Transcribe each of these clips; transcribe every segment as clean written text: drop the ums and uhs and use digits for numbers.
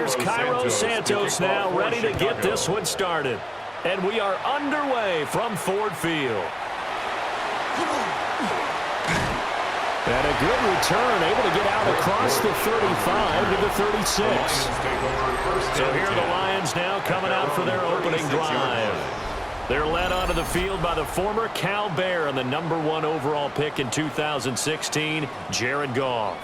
here's Cairo Santos now ready to get this one started. And we are underway from Ford Field. And a good return, able to get out across the 35 to the 36. So here are the Lions now coming out for their opening drive. They're led onto the field by the former Cal Bear and the #1 overall pick in 2016, Jared Goff.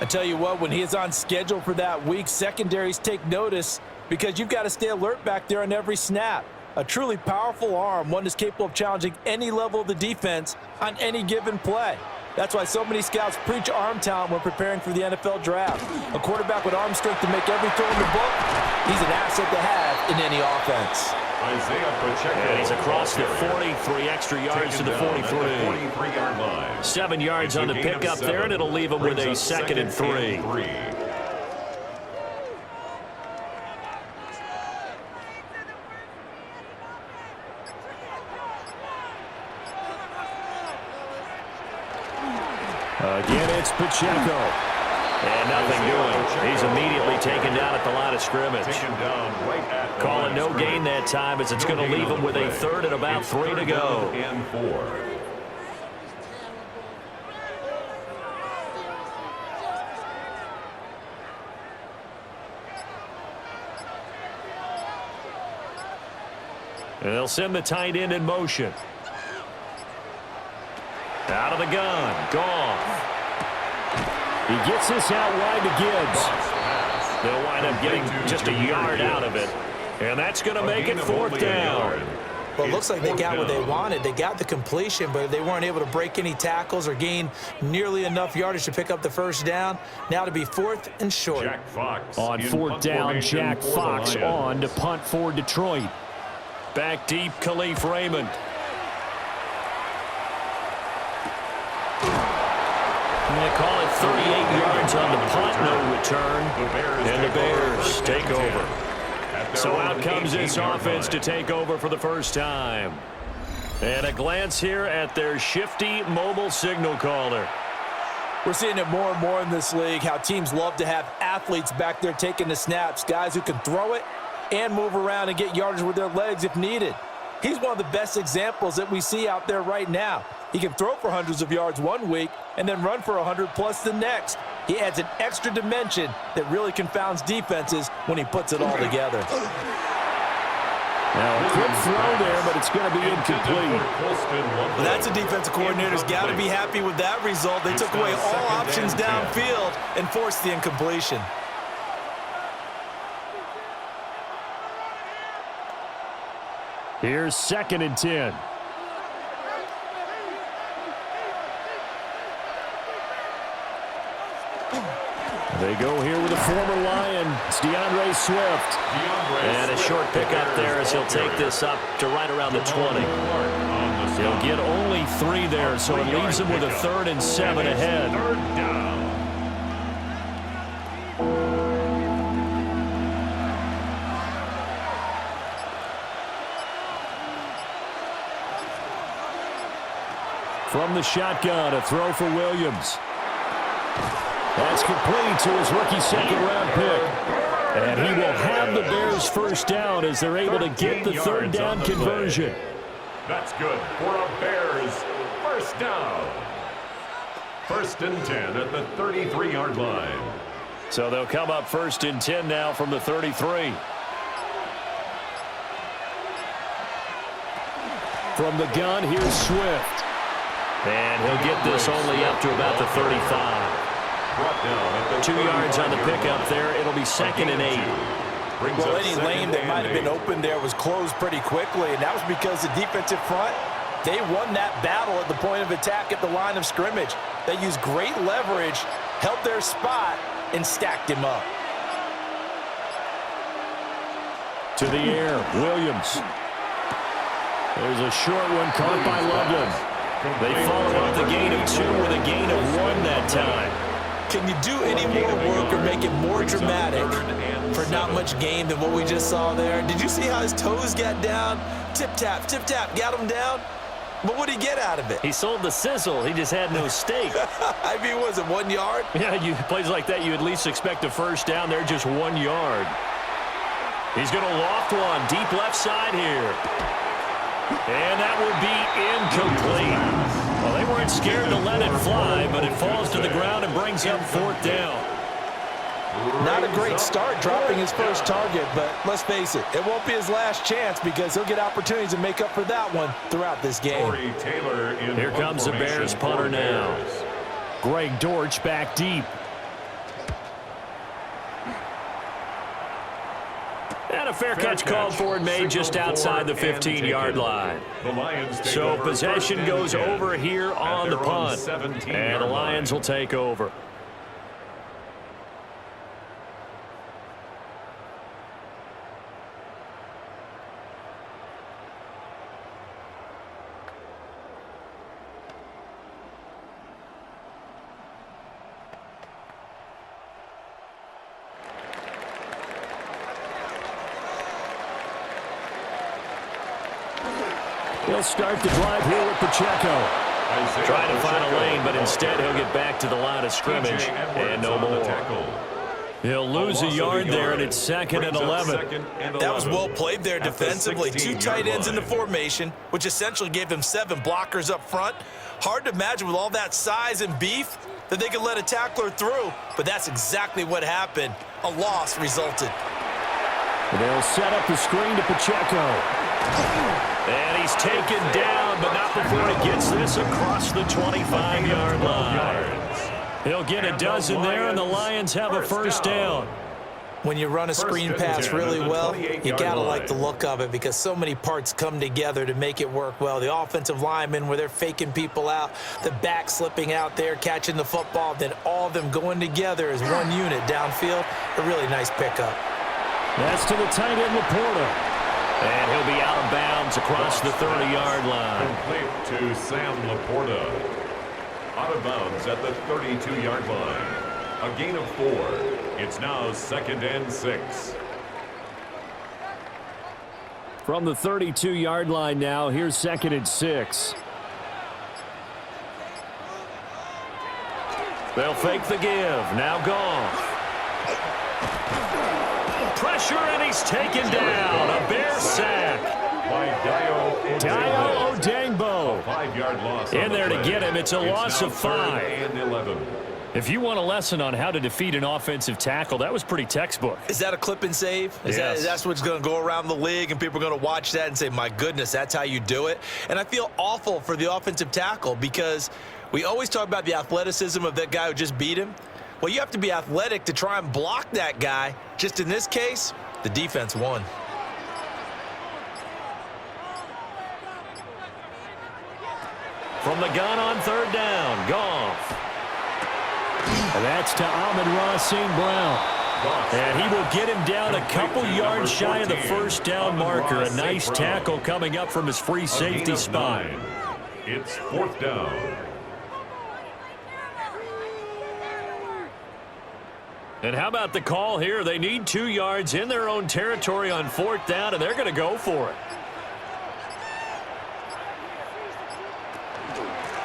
I tell you what, when he is on schedule for that week, secondaries take notice because you've got to stay alert back there on every snap. A truly powerful arm, one that's capable of challenging any level of the defense on any given play. That's why so many scouts preach arm talent when preparing for the NFL draft. A quarterback with arm strength to make every throw in the book, he's an asset to have in any offense. Isiah Pacheco. And he's across the 43 extra yards to the 43. 43-yard line. 7 yards on the pickup there, and it'll leave him with a 2nd and 3. Again, it's Pacheco. And nothing doing. He's immediately taken down at the line of scrimmage. Calling no gain that time as it's going to leave him with a 3rd and about 3 to go. And 4. And they'll send the tight end in motion. Out of the gun, Goff. He gets this out wide to Gibbs. They'll wind up getting just a yard out of it. And that's going to make it 4th down. Well, it looks like they got what they wanted. They got the completion, but they weren't able to break any tackles or gain nearly enough yardage to pick up the 1st down. Now to be 4th and short. On 4th down, Jack Fox on to punt for Detroit. Back deep, Kalif Raymond. They call it 38 yards on the punt, no return. And the Bears take over. So out comes this offense to take over for the first time. And a glance here at their shifty mobile signal caller. We're seeing it more and more in this league, how teams love to have athletes back there taking the snaps, guys who can throw it and move around and get yardage with their legs if needed. He's one of the best examples that we see out there right now. He can throw for hundreds of yards one week and then run for 100+ the next. He adds an extra dimension that really confounds defenses when he puts it all together. Now, a quick throw there, but it's going to be incomplete. Well, that's a defensive coordinator's got to be happy with that result. They took away all options downfield and forced the incompletion. Here's 2nd and 10. They go here with a former Lion. It's DeAndre Swift. And a short pickup there as he'll take this up to right around the 20. He'll get only 3 there, so it leaves him with a 3rd and 7 ahead. From the shotgun, a throw for Williams. That's complete to his rookie 2nd-round pick. And he will have the Bears' 1st down as they're able to get the 3rd down conversion. That's good for a Bears 1st down. 1st and 10 at the 33-yard line. So they'll come up 1st and 10 now from the 33. From the gun, here's Swift. And he'll get this only up to about the 35. 2 yards on the pickup there. It'll be 2nd and 8. Well, any lane that might have been open there was closed pretty quickly, and that was because the defensive front, they won that battle at the point of attack at the line of scrimmage. They used great leverage, held their spot, and stacked him up. To the air, Williams. There's a short one caught by Loveland. They follow up the gain of 2 with a gain of 1 that time. Can you do any more work or make it more dramatic for not much gain than what we just saw there? Did you see how his toes got down? Tip-tap, got him down. But what did he get out of it? He sold the sizzle. He just had no steak. I mean, was it 1 yard? Yeah, plays like that, you at least expect a first down. They're just 1 yard. He's going to loft one. Deep left side here. And that will be incomplete. Well, they weren't scared to let it fly, but it falls to the ground and brings up 4th down. Not a great start dropping his first target, but let's face it, it won't be his last chance because he'll get opportunities to make up for that one throughout this game. Here comes the Bears punter now. Greg Dortch back deep. And a fair catch called for and made just outside the 15-yard line. So possession goes over here on the punt, and the Lions will take over. He'll start the drive here with Pacheco. Trying to find a lane, but instead he'll get back to the line of scrimmage and no more. He'll lose a yard there, and it's 2nd and 11. That was well played there defensively. 2 tight ends in the formation, which essentially gave them 7 blockers up front. Hard to imagine with all that size and beef that they could let a tackler through, but that's exactly what happened. A loss resulted. They'll set up the screen to Pacheco. And he's taken down, but not before he gets this across the 25-yard line. He'll get a dozen there, and the Lions have a first down. When you run a screen pass really well, you got to like the look of it because so many parts come together to make it work well. The offensive linemen, where they're faking people out, the back slipping out there, catching the football, then all of them going together as one unit downfield. A really nice pickup. That's to the tight end, Laporta. And he'll be out of bounds across the 30-yard line. Complete to Sam Laporta. Out of bounds at the 32-yard line. A gain of 4. It's now 2nd and 6. From the 32-yard line now, here's 2nd and 6. They'll fake the give. Now Goff. Pressure, and he's taken down. A Bear sack. By Dio Odangbo. 5-yard loss. In there to get him. It's a loss of 5. And 11. If you want a lesson on how to defeat an offensive tackle, that was pretty textbook. Is that a clip and save? Yes. That's what's going to go around the league, and people are going to watch that and say, my goodness, that's how you do it? And I feel awful for the offensive tackle because we always talk about the athleticism of that guy who just beat him. Well, you have to be athletic to try and block that guy. Just in this case, the defense won. From the gun on 3rd down, Goff. And that's to Amon-Ra St. Brown. And he will get him down a couple yards shy of the first down marker. A nice tackle coming up from his free safety spot. It's 4th down. And how about the call here? They need 2 yards in their own territory on 4th down, and they're going to go for it.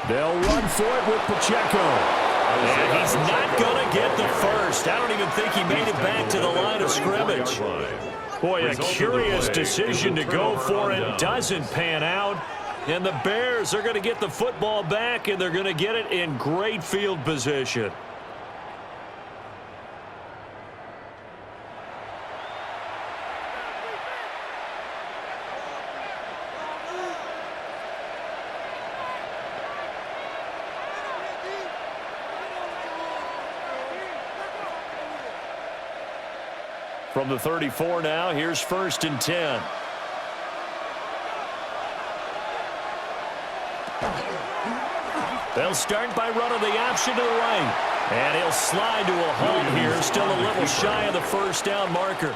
They'll run for it with Pacheco. And he's not going to get the first. I don't even think he made it back to the line of scrimmage. Boy, a curious decision to go for it. Doesn't pan out. And the Bears are going to get the football back, and they're going to get it in great field position. From the 34 now, here's 1st and 10. They'll start by running the option to the right. And he'll slide to a halt here, still a little shy of the first down marker.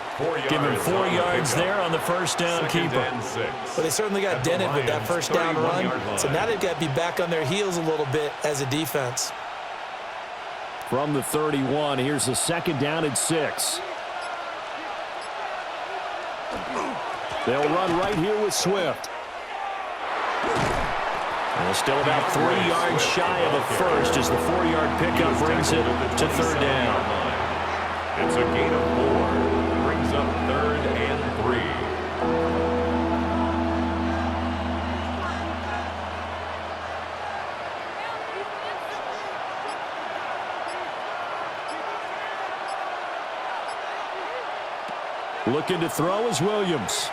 Give him 4 yards there on the first down keeper. Well, they certainly got dented with that first down run, so now they've got to be back on their heels a little bit as a defense. From the 31, here's a 2nd down and 6. They'll run right here with Swift. Well, still about 3 yards shy of a first as the 4-yard pickup brings it to third down. It's a gain of 4. Brings up 3rd and 3. Looking to throw is Williams.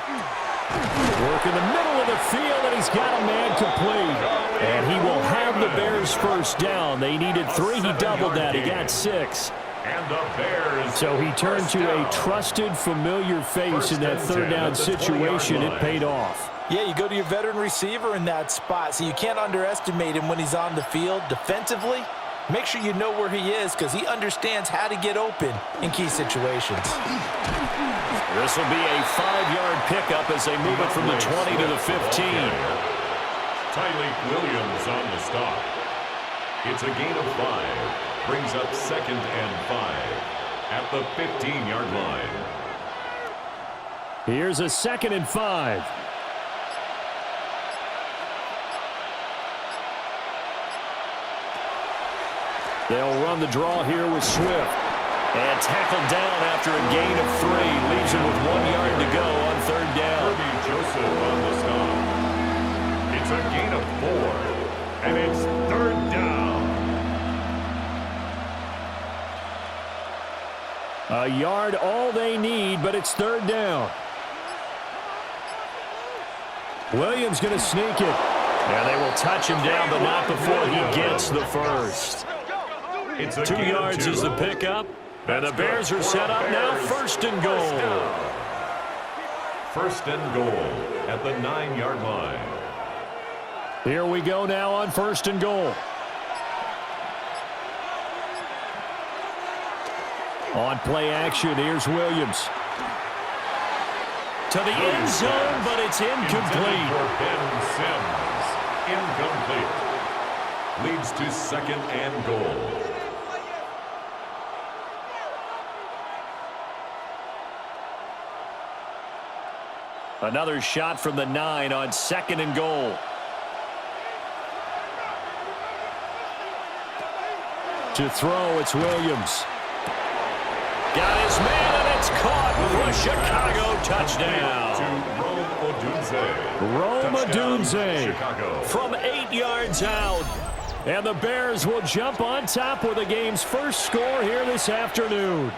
Work in the middle of the field, and he's got a man complete. And he will have the Bears first down. They needed 3. He doubled that. He got 6. And the Bears. So he turned to a trusted, familiar face in that third down situation. It paid off. Yeah, you go to your veteran receiver in that spot, so you can't underestimate him when he's on the field defensively. Make sure you know where he is because he understands how to get open in key situations. This will be a 5-yard pickup as they move it from the 20 to the 15. Tyleek Williams on the stop. It's a gain of 5. Brings up 2nd and 5 at the 15-yard line. Here's a 2nd and 5. They'll run the draw here with Swift. And tackled down after a gain of 3. Leaves him with 1 yard to go on third down. Kirby Joseph on the stop. It's a gain of 4. And it's third down. A yard all they need, but it's third down. Williams going to sneak it. And they will touch him down, but not before he gets the first. It's a 2 gain of yards 2. is the pickup. And the Bears are set up now, first and goal. First and goal at the 9-yard line. Here we go now on first and goal. On play action, here's Williams. To the end zone, but it's incomplete. For Ben Sims. Incomplete. Leads to 2nd and goal. Another shot from the 9 on 2nd and goal. To throw, it's Williams. Got his man, and it's caught for a Chicago touchdown. To Rome Odunze Chicago. from 8 yards out. And the Bears will jump on top with the game's first score here this afternoon.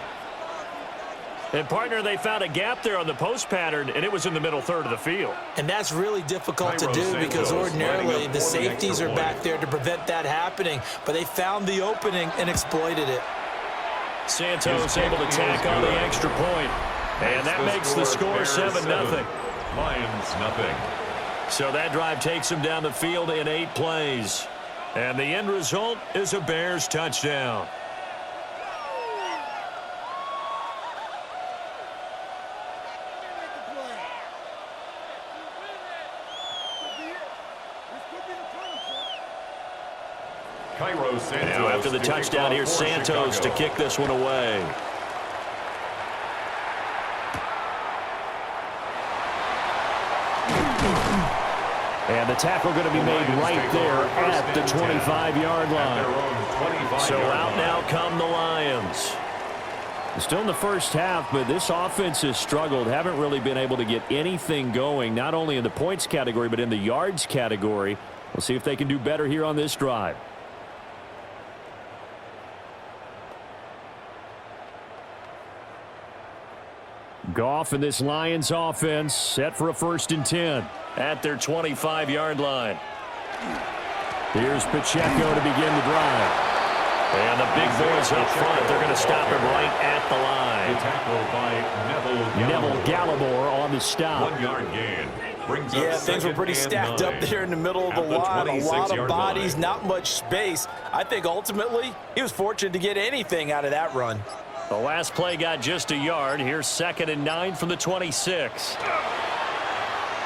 And, partner, they found a gap there on the post pattern, and it was in the middle third of the field. And that's really difficult to do because ordinarily the safeties are back there to prevent that happening. But they found the opening and exploited it. Santos able to tack on the extra point. And that makes the score 7-0. Lions nothing. So that drive takes them down the field in 8 plays. And the end result is a Bears touchdown. Now after the touchdown, here's Santos to kick this one away. And the tackle going to be made right there at the 25-yard line. So out now come the Lions. Still in the first half, but this offense has struggled. Haven't really been able to get anything going, not only in the points category, but in the yards category. We'll see if they can do better here on this drive. Goff and this Lions offense set for a 1st and 10 at their 25-yard line. Here's Pacheco to begin the drive. And the big boys up front, they're going to stop him right at the line. Tackle by Neville Gallimore on the stop. 1 yard gain. Brings Yeah, up things were pretty stacked up there in the middle of the line. A lot of bodies, not much space. I think ultimately he was fortunate to get anything out of that run. The last play got just a yard. Here's 2nd and 9 from the 26.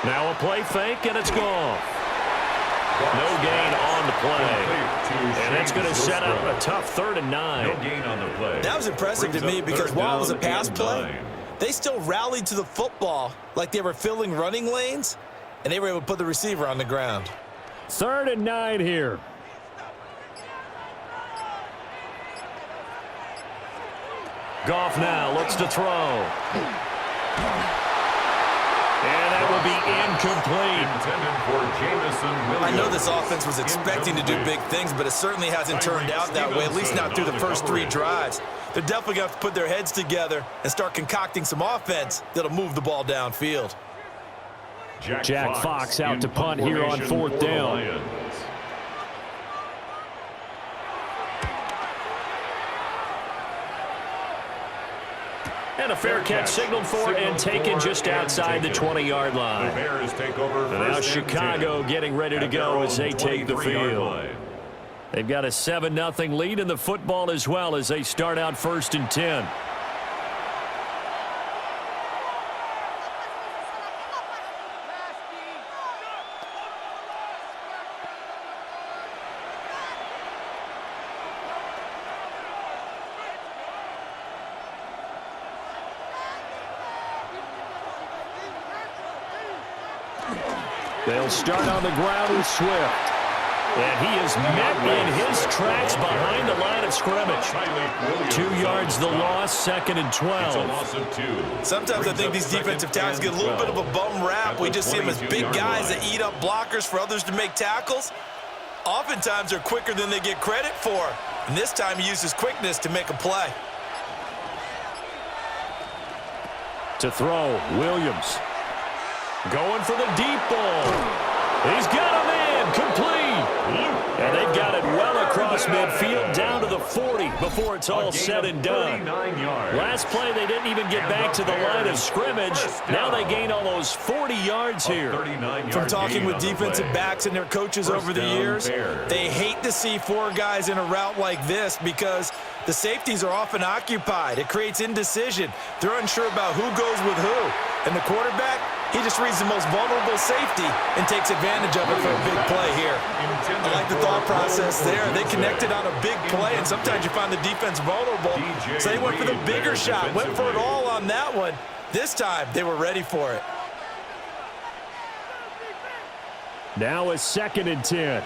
Now a play fake, and it's gone. No gain on the play. And that's going to set up a tough 3rd and 9. No gain on the play. That was impressive to me because while it was a pass play, they still rallied to the football like they were filling running lanes, and they were able to put the receiver on the ground. 3rd and 9 here. Goff now looks to throw. And that will be incomplete. I know this offense was expecting to do big things, but it certainly hasn't turned out that way, at least not through the first 3 drives. They're definitely going to have to put their heads together and start concocting some offense that'll move the ball downfield. Jack Fox out to punt here on 4th down. And a fair catch signaled for and taken just outside the 20-yard line. And now Chicago getting ready to go as they take the field. They've got a 7-0 lead in the football as well as they start out 1st and 10. They'll start on the ground with Swift. And he is met in his tracks behind the line of scrimmage. 2 yards the loss, 2nd and 12. Sometimes I think these defensive tackles get a little bit of a bum rap. We just see them as big guys that eat up blockers for others to make tackles. Oftentimes they're quicker than they get credit for. And this time he uses quickness to make a play. To throw, Williams. Going for the deep ball. He's got him in, complete. And they've got it well across midfield down to the 40 before it's all said and done. Last play, they didn't even get back to the line of scrimmage. Now they gain almost 40 yards here. From talking with defensive backs and their coaches over the years, they hate to see 4 guys in a route like this because the safeties are often occupied. It creates indecision. They're unsure about who goes with who. And the quarterback, he just reads the most vulnerable safety and takes advantage of it for a big play here. I like the thought process there. They connected on a big play, and sometimes you find the defense vulnerable. So they went for the bigger shot, went for it all on that one. This time, they were ready for it. Now it's 2nd and 10.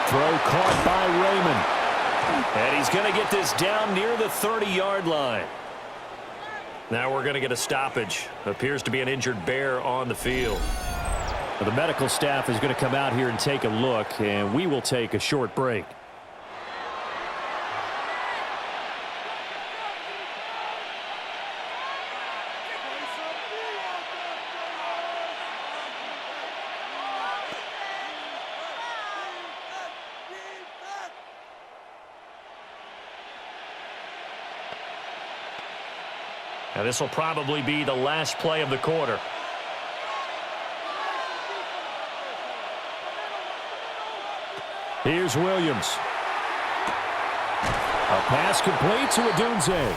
Throw caught by Raymond. And he's going to get this down near the 30-yard line. Now we're going to get a stoppage. Appears to be an injured Bear on the field. The medical staff is going to come out here and take a look, and we will take a short break. Now this will probably be the last play of the quarter. Here's Williams. A pass complete to Odunze.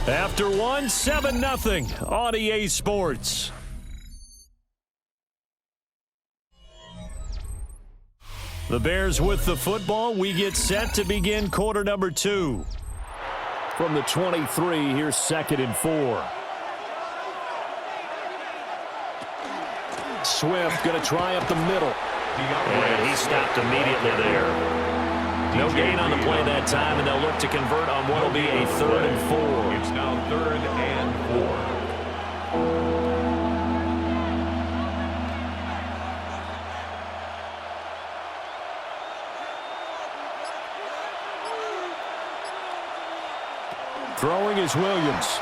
After one, 7-0 on EA Sports. The Bears with the football. We get set to begin quarter number 2. From the 23, here's 2nd and 4. Swift going to try up the middle. And he stopped immediately there. No gain on the play that time, and they'll look to convert on what will be a 3rd and 4. It's now 3rd and 4. Throwing is Williams.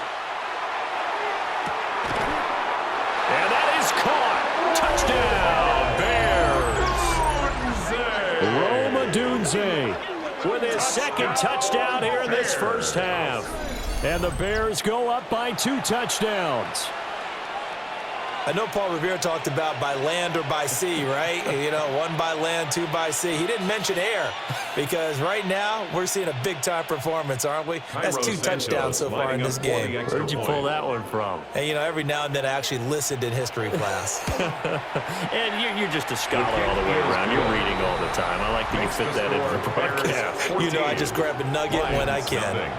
And that is caught. Touchdown, Bears. Rome Odunze with his 2nd touchdown here in this first half. And the Bears go up by 2 touchdowns. I know Paul Revere talked about by land or by sea, right? You know, 1 by land, 2 by sea. He didn't mention air because right now we're seeing a big-time performance, aren't we? That's 2 touchdowns so far in this game. Where'd you pull that one from? And, you know, every now and then I actually listened in history class. And you're just a scholar all the way around. You're reading all the time. I like that you fit that into the broadcast. You know, I just grab a nugget when I can.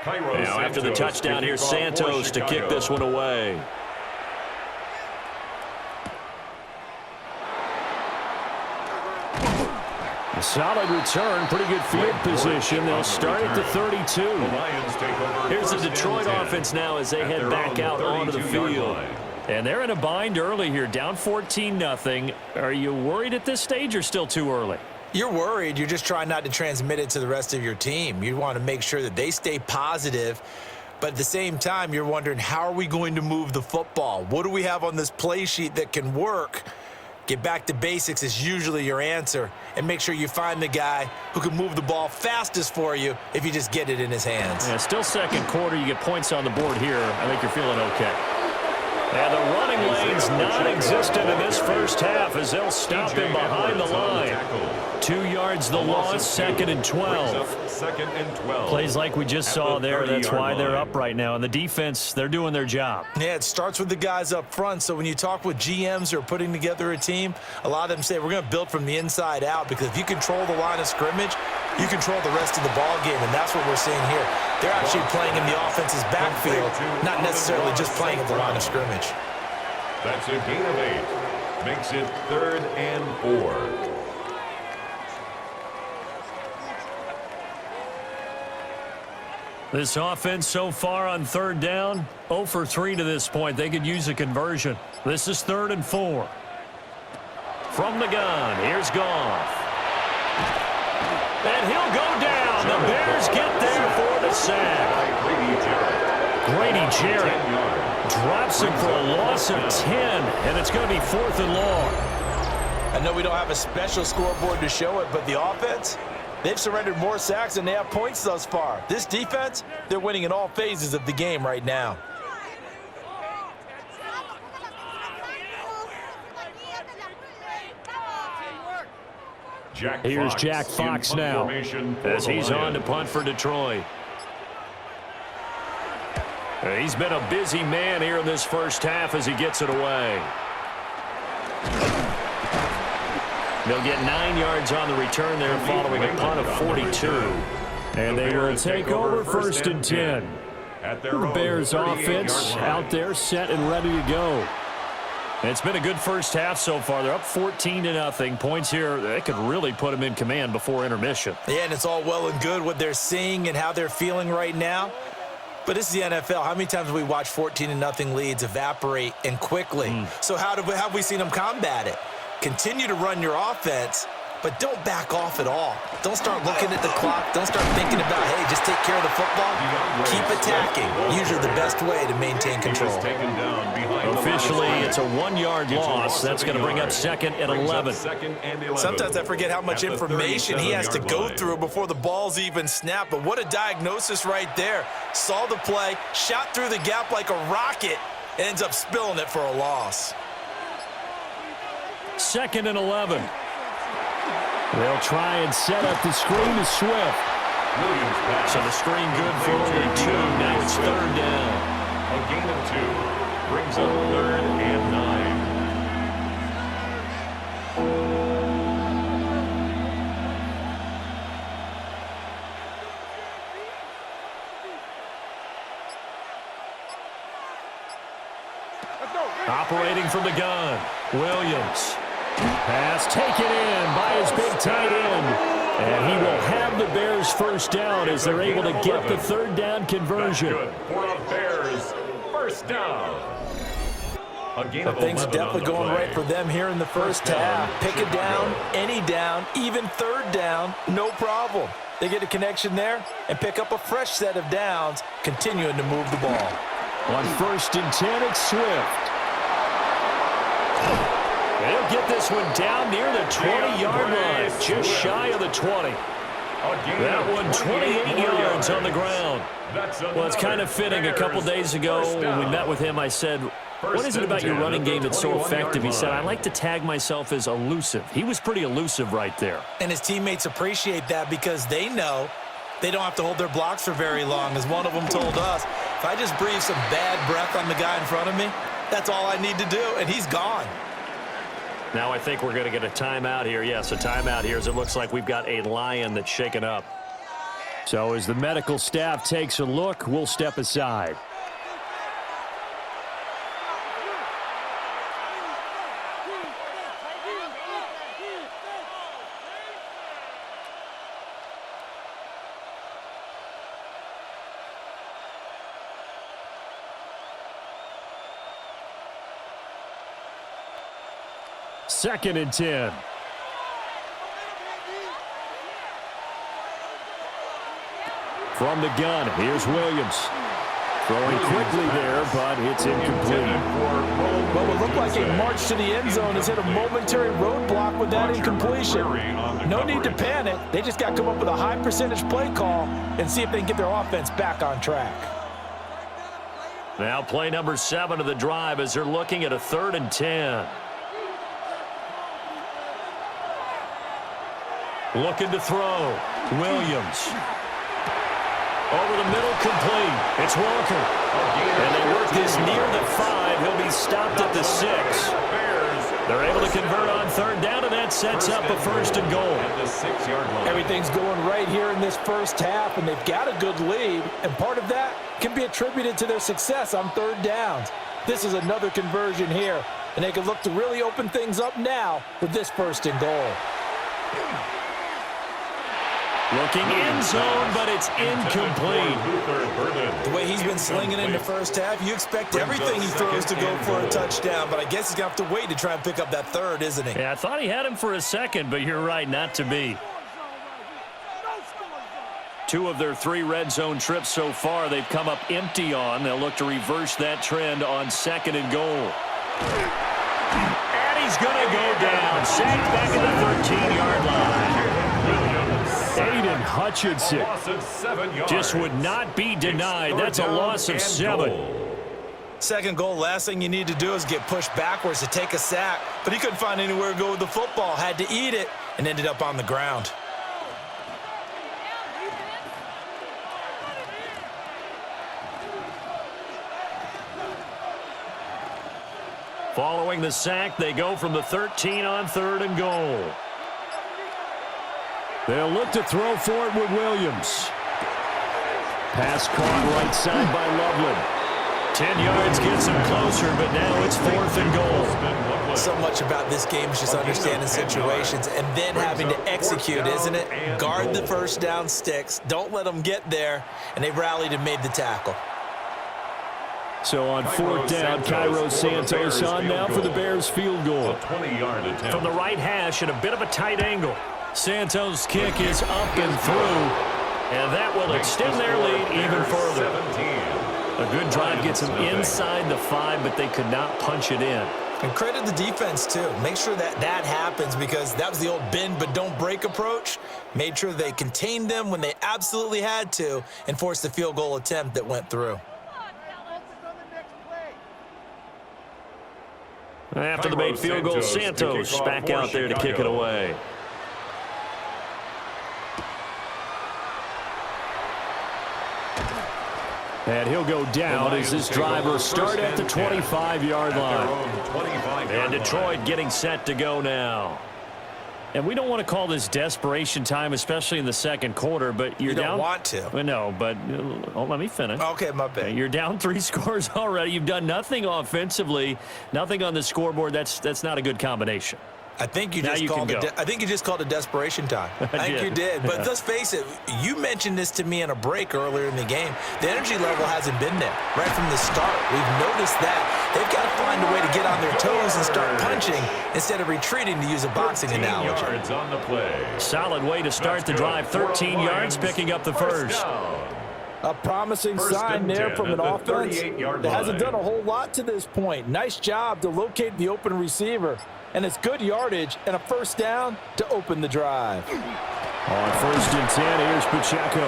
Now after the touchdown here, Santos to kick this one away. A solid return, pretty good field position. They'll start at the 32. Here's the Detroit offense now as they head back out onto the field. And they're in a bind early here, down 14-0. Are you worried at this stage or still too early? You're worried. You're just trying not to transmit it to the rest of your team. You want to make sure that they stay positive. But at the same time, you're wondering, how are we going to move the football? What do we have on this play sheet that can work? Get back to basics is usually your answer. And make sure you find the guy who can move the ball fastest for you if you just get it in his hands. Yeah, still second quarter. You get points on the board here. I think you're feeling okay. And the running lane's non-existent in this first half as they'll stop him behind the line. 2 yards the loss, 2nd and 12. Plays like we just saw there. That's why they're up right now. And the defense, they're doing their job. Yeah, it starts with the guys up front. So when you talk with GMs who are putting together a team, a lot of them say we're going to build from the inside out, because if you control the line of scrimmage, you control the rest of the ball game, and that's what we're seeing here. They're actually playing in the offense's backfield, not necessarily just playing at the line of scrimmage. That's a gain of 8. Makes it 3rd and 4. This offense so far on 3rd down, 0 for 3 to this point. They could use a conversion. This is 3rd and 4. From the gun, here's Goff. And he'll go down. The Bears get there for the sack. Grady Jarrett drops him for a loss of 10, and it's going to be 4th and long. I know we don't have a special scoreboard to show it, but the offense, they've surrendered more sacks than they have points thus far. This defense, they're winning in all phases of the game right now. Here's Jack Fox now as he's on to punt for Detroit. He's been a busy man here in this first half as he gets it away. They'll get 9 yards on the return there following a punt of 42. And they will take over 1st and 10. The Bears offense out there set and ready to go. It's been a good first half so far. They're up 14-0. Points here, they could really put them in command before intermission. Yeah, and it's all well and good what they're seeing and how they're feeling right now. But this is the NFL. How many times have we watched 14-0 leads evaporate and quickly? So how have we seen them combat it? Continue to run your offense, but don't back off at all. Don't start looking at the clock. Don't start thinking about, hey, just take care of the football. Keep attacking. Usually the best way to maintain control. Officially, it's a 1-yard loss. That's going to bring up 2nd and 11. Sometimes I forget how much information he has to go through before the ball's even snapped. But what a diagnosis right there. Saw the play, shot through the gap like a rocket, ends up spilling it for a loss. 2nd and 11. They'll try and set up the screen to Swift. So the screen good for only 2. Now it's 3rd down. A gain of 2 brings up 3rd and 9. Operating from the gun, Williams. Pass taken in by his big tight end. And he will have the Bears 1st down as they're able to get the 3rd down conversion. Good for the Bears. 1st down. But things are definitely going right for them here in the first half. Pick a down, any down, even 3rd down, no problem. They get a connection there and pick up a fresh set of downs, continuing to move the ball. On 1st and 10, it's Swift. They'll get this one down near the 20-yard line, just shy of the 20. That one 28 yards on the ground. Well, it's kind of fitting. A couple days ago when we met with him, I said, what is it about your running game that's so effective? He said, I like to tag myself as elusive. He was pretty elusive right there. And his teammates appreciate that because they know they don't have to hold their blocks for very long. As one of them told us, if I just breathe some bad breath on the guy in front of me, that's all I need to do, and he's gone. Now I think we're going to get a timeout here. Yes, a timeout here as it looks like we've got a Lion that's shaken up. So as the medical staff takes a look, we'll step aside. Second and 10. From the gun, here's Williams. Throwing quickly there, but it's incomplete. What would look like a march to the end zone has hit a momentary roadblock with that incompletion. No need to panic. They just got to come up with a high percentage play call and see if they can get their offense back on track. Now play number 7 of the drive as they're looking at a 3rd and 10. Looking to throw. Williams. Over the middle, complete. It's Walker. And they work this near the 5. He'll be stopped at the 6. They're able to convert on 3rd down, and that sets up a 1st and goal. Everything's going right here in this first half, and they've got a good lead. And part of that can be attributed to their success on 3rd downs. This is another conversion here, and they can look to really open things up now with this 1st and goal. Looking in zone, but it's incomplete. The way he's been slinging in the first half, you expect everything he throws to go for a touchdown, but I guess he's going to have to wait to try and pick up that 3rd, isn't he? Yeah, I thought he had him for a second, but you're right, not to be. 2 of their 3 red zone trips so far, they've come up empty on. They'll look to reverse that trend on 2nd and goal. And he's going to go down. Sacked back at the 13-yard line. Aiden Hutchinson just would not be denied. That's a loss of 7. 2nd goal, last thing you need to do is get pushed backwards to take a sack. But he couldn't find anywhere to go with the football. Had to eat it and ended up on the ground. Following the sack, they go from the 13 on 3rd and goal. They'll look to throw for it with Williams. Pass caught right side by Loveland. 10 yards gets him closer, but now it's 4th and goal. So much about this game is just understanding situations and then having to execute, isn't it? Guard the 1st down sticks. Don't let them get there. And they rallied and made the tackle. So on 4th down, Cairo Santos on now for the Bears field goal. From the right hash at a bit of a tight angle. Santos' kick is up and through, and that will extend their lead even further. A good drive gets them inside the 5, but they could not punch it in. And credit the defense, too. Make sure that that happens because that was the old bend but don't break approach. Made sure they contained them when they absolutely had to and forced the field goal attempt that went through. After the made field goal, Santos back out there to kick it away. And he'll go down as this drive will start at the 25-yard line. And Detroit getting set to go now. And we don't want to call this desperation time, especially in the 2nd quarter, but you're down. You don't want to. Well, no, but let me finish. Okay, my bad. You're down 3 scores already. You've done nothing offensively, nothing on the scoreboard. That's not a good combination. I think you just called it. I think you just called it desperation time. I think you did. But let's face it. You mentioned this to me in a break earlier in the game. The energy level hasn't been there right from the start. We've noticed that they've got to find a way to get on their toes and start punching instead of retreating, to use a boxing analogy. On the play. Solid way to start the drive. 13 yards, picking up the 1st. A promising sign there from an offense that hasn't done a whole lot to this point. Nice job to locate the open receiver. And it's good yardage and a 1st down to open the drive. On 1st and 10, here's Pacheco.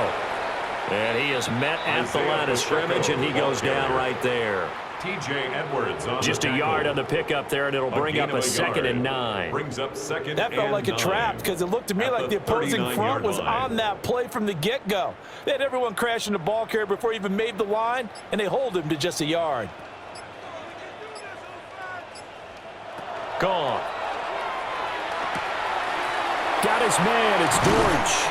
And he is met at the line of scrimmage, and he goes down right there. TJ Edwards on just a yard on the pickup there, and it'll bring up a 2nd and 9. Brings up 2nd that felt like a trap because it looked to me like the opposing front was on that play from the get-go. They had everyone crashing the ball carrier before he even made the line, and they hold him to just a yard. Gone. Got his man. It's Dortch.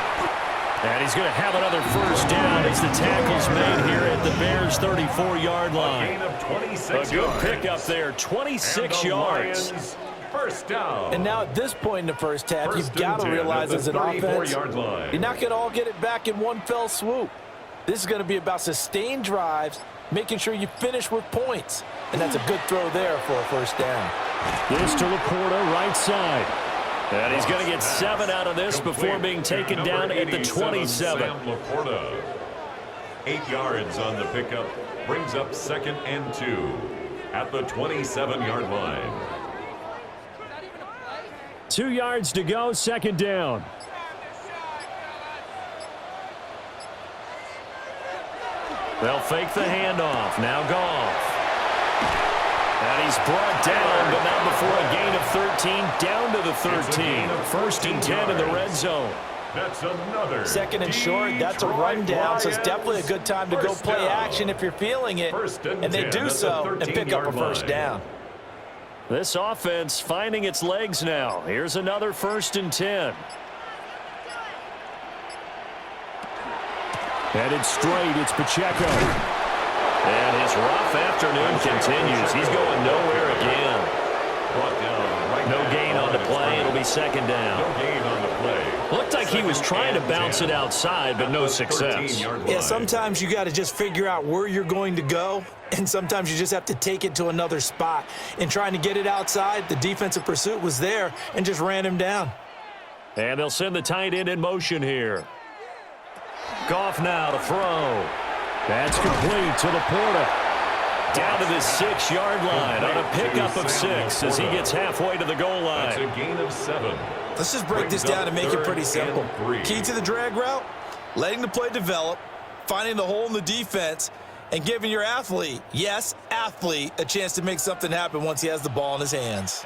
And he's going to have another first down as the tackle's made here at the Bears' 34-yard line. A good pickup there, 26 yards. First down. And now at this point in the first half, you've got to realize as an offense, you're not going to all get it back in one fell swoop. This is going to be about sustained drives, making sure you finish with points. And that's a good throw there for a first down. This to Laporta, right side. And he's going to get 7 out of this before being taken down at the 27. Laporta. 8 yards on the pickup. Brings up 2nd and 2 at the 27-yard line. 2 yards to go, 2nd down. They'll fake the handoff. Now Goff. And he's brought down, but not before a gain of 13, down to the 13. 1st and 10 in the red zone. That's another 2nd and short. That's a rundown, so it's definitely a good time to go play action if you're feeling it. And they do so and pick up a first down. This offense finding its legs now. Here's another 1st and 10. Headed straight, it's Pacheco. And his rough afternoon continues. He's going nowhere again. No gain on the play. It'll be 2nd down. No gain on the play. Looked like he was trying to bounce it outside, but no success. Yeah, sometimes you got to just figure out where you're going to go, and sometimes you just have to take it to another spot. In trying to get it outside, the defensive pursuit was there and just ran him down. And they'll send the tight end in motion here. Goff now to throw. That's complete to Laporta. Down to the 6-yard line on a pickup of 6 as he gets halfway to the goal line. That's a gain of 7. Let's just break this down and make it pretty simple. Key to the drag route, letting the play develop, finding the hole in the defense, and giving your athlete, yes, athlete, a chance to make something happen once he has the ball in his hands.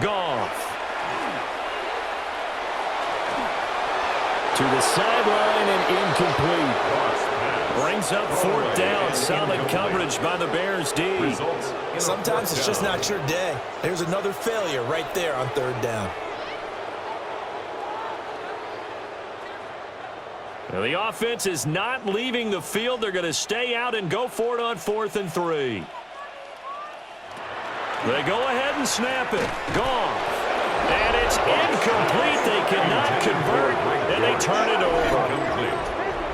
Goff. To the sideline and incomplete. Brings up 4th down. Solid coverage by the Bears D. Sometimes it's just not your day. There's another failure right there on 3rd down. Now the offense is not leaving the field. They're going to stay out and go for it on 4th and 3. They go ahead and snap it. Gone. And it's incomplete. They cannot convert, and they turn it over.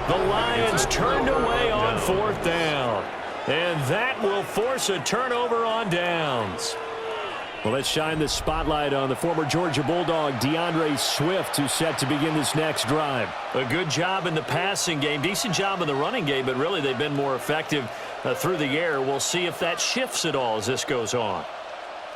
The Lions turned away on 4th down, and that will force a turnover on downs. Well, let's shine the spotlight on the former Georgia Bulldog, DeAndre Swift, who's set to begin this next drive. A good job in the passing game, decent job in the running game, but really they've been more effective through the air. We'll see if that shifts at all as this goes on.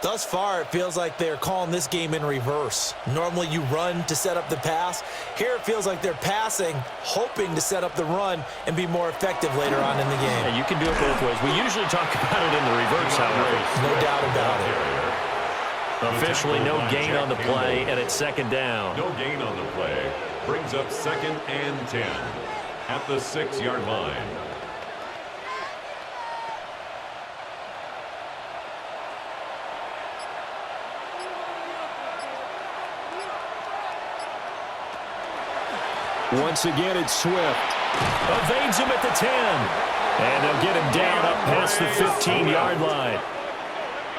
Thus far, it feels like they're calling this game in reverse. Normally, you run to set up the pass. Here, it feels like they're passing, hoping to set up the run and be more effective later on in the game. Yeah, you can do it both ways. We usually talk about it in the reverse, however. No doubt about it. Officially, no gain on the play, and it's 2nd down. No gain on the play. Brings up 2nd and 10 at the 6-yard line. Once again, it's Swift. Evades him at the 10. And they'll get him down up past the 15-yard line.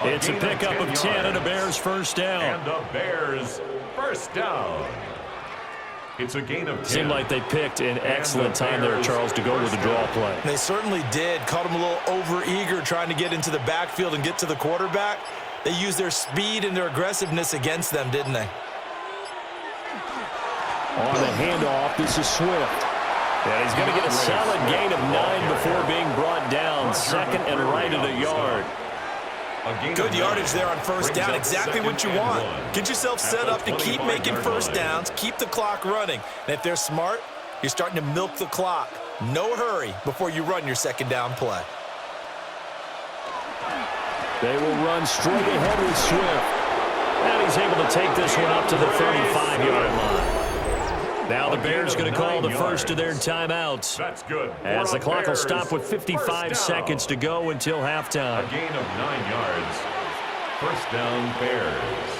It's a pickup of 10 and a Bears first down. And the Bears first down. It's a gain of 10. Seemed like they picked an excellent time there, Charles, to go with the draw play. They certainly did. Caught him a little over-eager trying to get into the backfield and get to the quarterback. They used their speed and their aggressiveness against them, didn't they? On the handoff, this is Swift. And he's going to get a solid gain of 9 before being brought down. 2nd and right at a yard. Good yardage there on first down. Exactly what you want. Get yourself set up to keep making first downs, keep the clock running. And if they're smart, you're starting to milk the clock. No hurry before you run your 2nd down play. They will run straight ahead with Swift. And he's able to take this one up to the 35-yard line. Now the Bears going to call the first of their timeouts. That's good. As the clock will stop with 55 seconds to go until halftime. A gain of 9 yards. First down, Bears.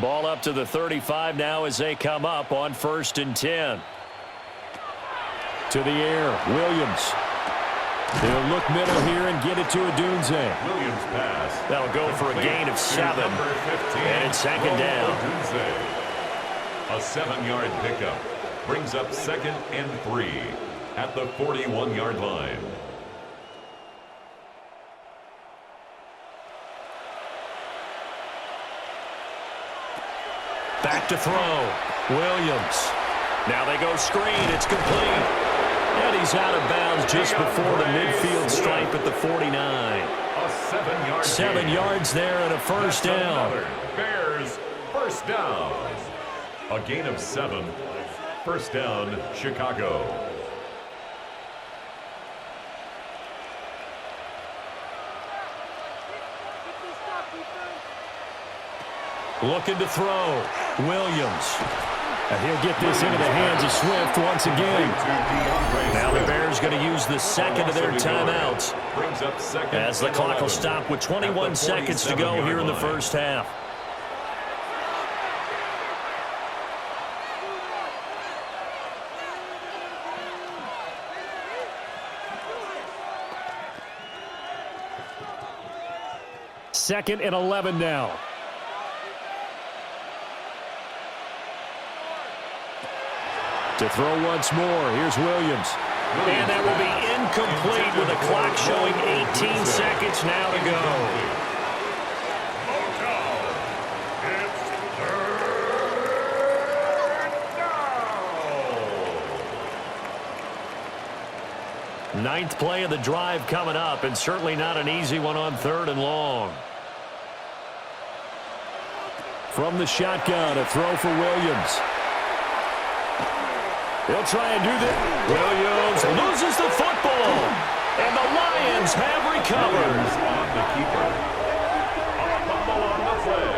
Ball up to the 35 now as they come up on 1st and 10. To the air, Williams. They'll look middle here and get it to Odunze. Williams pass. That'll go for a gain of 7. And it's 2nd down. A 7-yard pickup brings up 2nd and 3 at the 41-yard line. Back to throw. Williams. Now they go screen. It's complete. And he's out of bounds just before the midfield stripe at the 49. A 7-yard 7 yards there and a first down. Bears first down. A gain of 7. First down, Chicago. Looking to throw. Williams. And he'll get this into the hands of Swift once again. Now the Bears going to use the second of their timeouts as the clock will stop with 21 seconds to go here in the first half. Second and 11 now. To throw once more. Here's Williams. And that will be incomplete with the clock showing 18 seconds now to go. Ninth play of the drive coming up, and certainly not an easy one on 3rd and long. From the shotgun, a throw for Williams. They'll try and do that. Williams loses the football. And the Lions have recovered. On the keeper. A fumble on the play.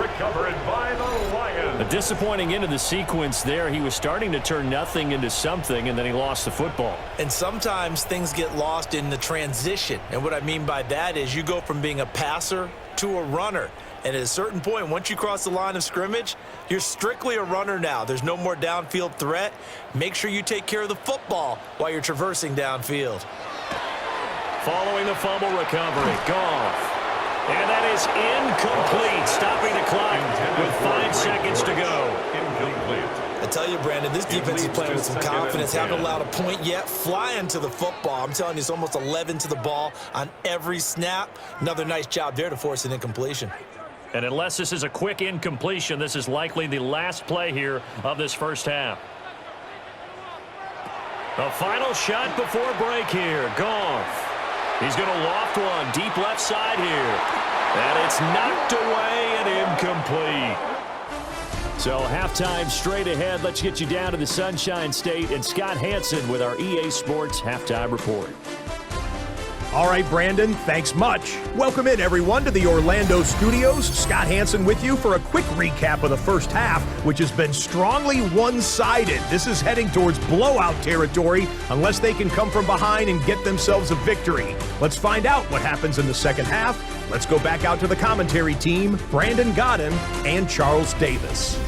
Recovered by the Lions. A disappointing end of the sequence there. He was starting to turn nothing into something, and then he lost the football. And sometimes things get lost in the transition. And what I mean by that is you go from being a passer to a runner. And at a certain point, once you cross the line of scrimmage, you're strictly a runner now. There's no more downfield threat. Make sure you take care of the football while you're traversing downfield. Following the fumble recovery, Goff. And that is incomplete, stopping the clock with 5 seconds to go. Incomplete. I tell you, Brandon, this defense is playing with some confidence. Haven't allowed a point yet. Flying to the football. I'm telling you, it's almost 11 to the ball on every snap. Another nice job there to force an incompletion. And unless this is a quick incompletion, this is likely the last play here of this first half. A final shot before break here. Goff. He's going to loft one deep left side here. And it's knocked away and incomplete. So halftime straight ahead. Let's get you down to the Sunshine State and Scott Hansen with our EA Sports Halftime Report. All right, Brandon, thanks much. Welcome in, everyone, to the Orlando studios. Scott Hansen with you for a quick recap of the first half, which has been strongly one-sided. This is heading towards blowout territory unless they can come from behind and get themselves a victory. Let's find out what happens in the second half. Let's go back out to the commentary team, Brandon Godden and Charles Davis.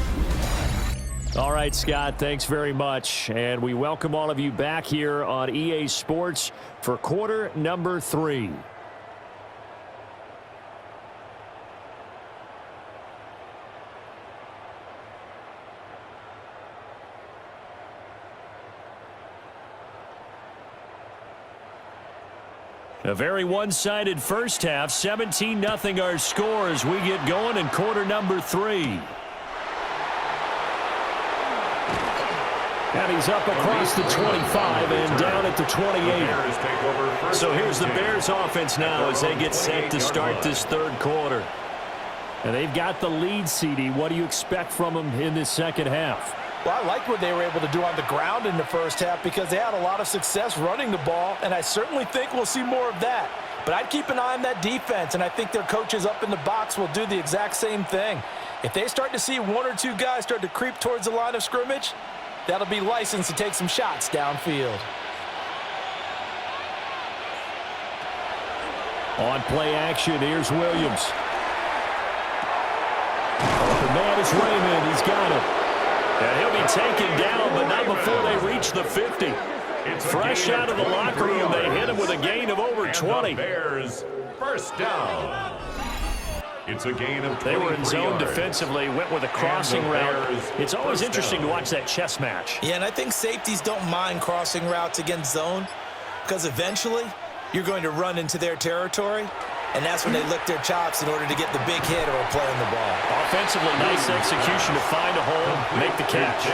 All right, Scott, thanks very much. And we welcome all of you back here on EA Sports for quarter number 3. A very one-sided first half, 17-0 our score as we get going in quarter number 3. And he's up across the 25 and down at the 28. So here's the Bears offense now as they get set to start this third quarter. And they've got the lead, CD. What do you expect from them in this second half? Well, I like what they were able to do on the ground in the first half because they had a lot of success running the ball, and I certainly think we'll see more of that. But I'd keep an eye on that defense, and I think their coaches up in the box will do the exact same thing. If they start to see one or two guys start to creep towards the line of scrimmage, that'll be licensed to take some shots downfield. On play action, here's Williams. man is Raymond. He's got it. And he'll be taken down, but not before they reach the 50. Fresh out of the locker room, they hit him with a gain of over 20. Bears first down. It's a gain of 23 They were in zone yards. defensively, went with a crossing route. It's always interesting to watch that chess match. Yeah, and I think safeties don't mind crossing routes against zone because eventually you're going to run into their territory, and that's when they lick their chops in order to get the big hit or play on the ball. Offensively, nice execution to find a hole, make the catch.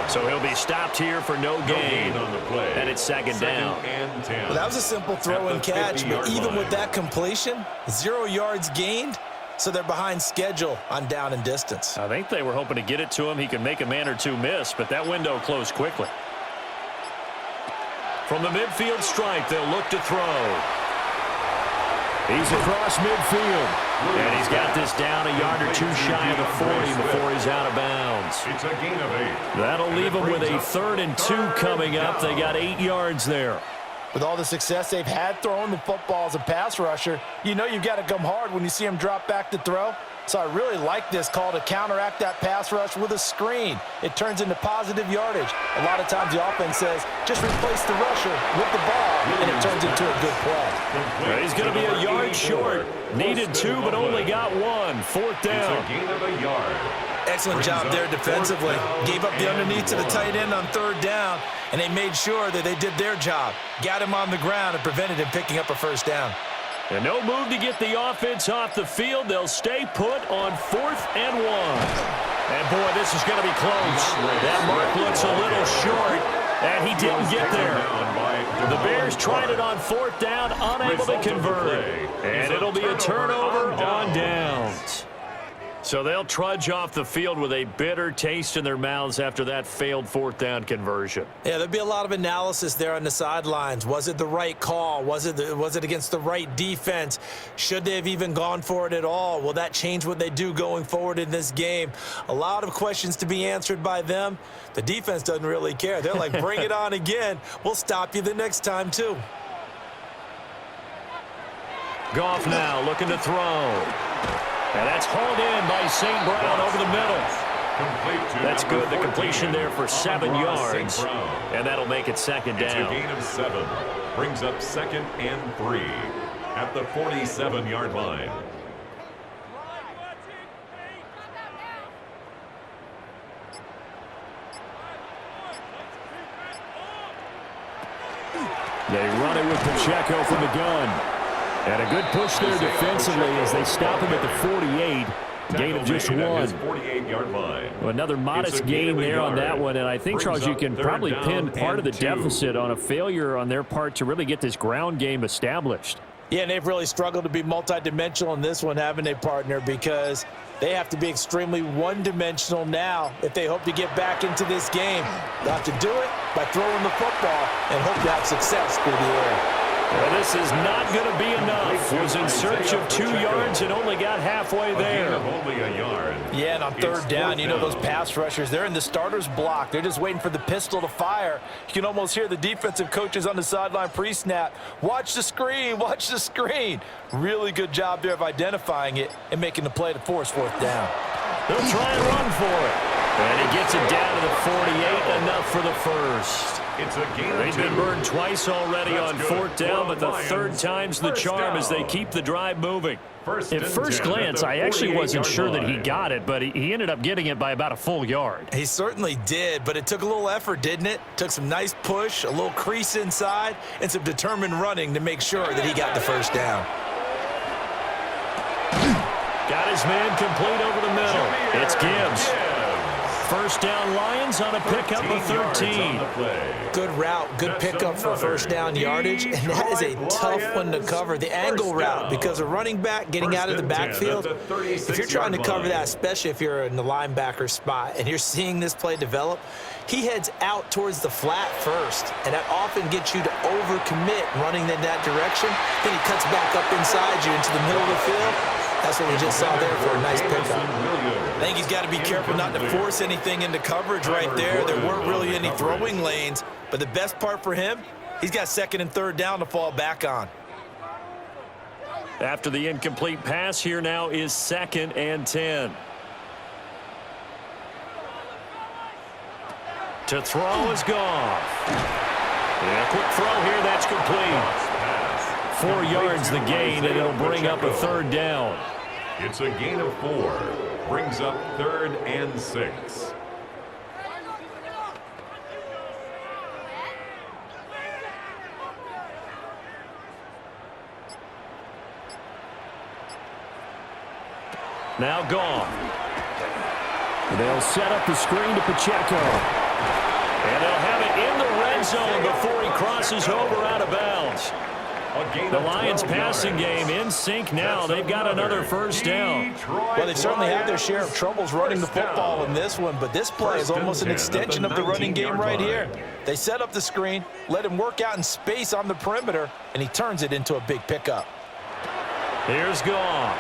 So he'll be stopped here for no gain, on the play. and it's second down. And 10. Well, that was a simple throw and catch, but 50-yard even line. with that completion, 0 yards gained, so they're behind schedule on down and distance. I think they were hoping to get it to him. He could make a man or two miss, but that window closed quickly. From the midfield stripe, they'll look to throw. He's across midfield. And he's got this down a yard or two shy of the 40 before he's out of bounds. It's a gain of 8. That'll leave them with a 3rd and 2 coming up. They got 8 yards there. With all the success they've had throwing the football as a pass rusher, you know you've got to come hard when you see him drop back to throw. So I really like this call to counteract that pass rush with a screen. It turns into positive yardage. A lot of times the offense says, just replace the rusher with the ball, and it turns into a good play. He's going to be a yard short. Needed 2, but only got 1. 4th down. It's a gain of a yard. Excellent job there defensively. Gave up the underneath to the tight end on 3rd down, and they made sure that they did their job. Got him on the ground and prevented him picking up a 1st down. And no move to get the offense off the field. They'll stay put on 4th and 1. And, boy, this is going to be close. That mark looks a little short, and he didn't get there. The Bears tried it on 4th down, unable to convert. And it'll be a turnover on downs. So they'll trudge off the field with a bitter taste in their mouths after that failed 4th down conversion. Yeah, there'll be a lot of analysis there on the sidelines. Was it the right call? Was it against the right defense? Should they have even gone for it at all? Will that change what they do going forward in this game? A lot of questions to be answered by them. The defense doesn't really care. They're like, bring it on again. We'll stop you the next time, too. Goff now looking to throw. And that's hauled in by St. Brown over the middle. That's good. The completion there for 7 yards. And that'll make it 2nd down. It's a gain of 7. Brings up 2nd and 3 at the 47-yard line. They run it with Pacheco from the gun. And a good push there defensively as they stop him at the 48. Gain of just 1. 48-yard line. Well, another modest gain there on that one. And I think, Charles, you can probably pin part of the deficit on a failure on their part to really get this ground game established. Yeah, and they've really struggled to be multidimensional in this one, haven't they, partner? Because they have to be extremely one-dimensional now if they hope to get back into this game. They'll have to do it by throwing the football and hope to have success through the air. Well, this is not going to be enough. Was in search of 2 yards and only got halfway there. Only a yard. Yeah, and on 3rd down, you know those pass rushers, they're in the starter's block. They're just waiting for the pistol to fire. You can almost hear the defensive coaches on the sideline pre-snap. Watch the screen, watch the screen. Really good job there of identifying it and making the play to force 4th down. They'll try and run for it. And he gets it down to the 48, enough for the 1st. It's a gain of 2. They've been burned twice already on 4th down, but the 3rd time's the charm as they keep the drive moving. At first glance, I actually wasn't sure that he got it, but he ended up getting it by about a full yard. He certainly did, but it took a little effort, didn't it? Took some nice push, a little crease inside, and some determined running to make sure that he got the 1st down. Got his man complete over the middle. It's Gibbs. 1st down Lions on a pickup of 13. Good route, good pickup for 1st down yardage, and that is a tough one to cover. The angle route, because a running back getting out of the backfield, if you're trying to cover that, especially if you're in the linebacker spot and you're seeing this play develop, he heads out towards the flat first, and that often gets you to overcommit running in that direction. Then he cuts back up inside you into the middle of the field. That's what we just saw there for a nice pickup. I think he's got to be careful not to force anything into coverage right there. There weren't really any throwing lanes, but the best part for him, he's got 2nd and 3rd down to fall back on. After the incomplete pass, here now is 2nd and 10. To throw is Goff. And a quick throw here, that's complete. 4 yards the gain, and it'll bring up a third down. It's a gain of 4. Brings up 3rd and 6. Now Goff. They'll set up the screen to Pacheco. And they'll have it in the red zone before he crosses over out of bounds. The Lions passing game in sync now. They've got another first down. Well, they certainly had their share of troubles running the football in this one, but this play is almost an extension of the running game right here. They set up the screen, let him work out in space on the perimeter, and he turns it into a big pickup. Here's Goff.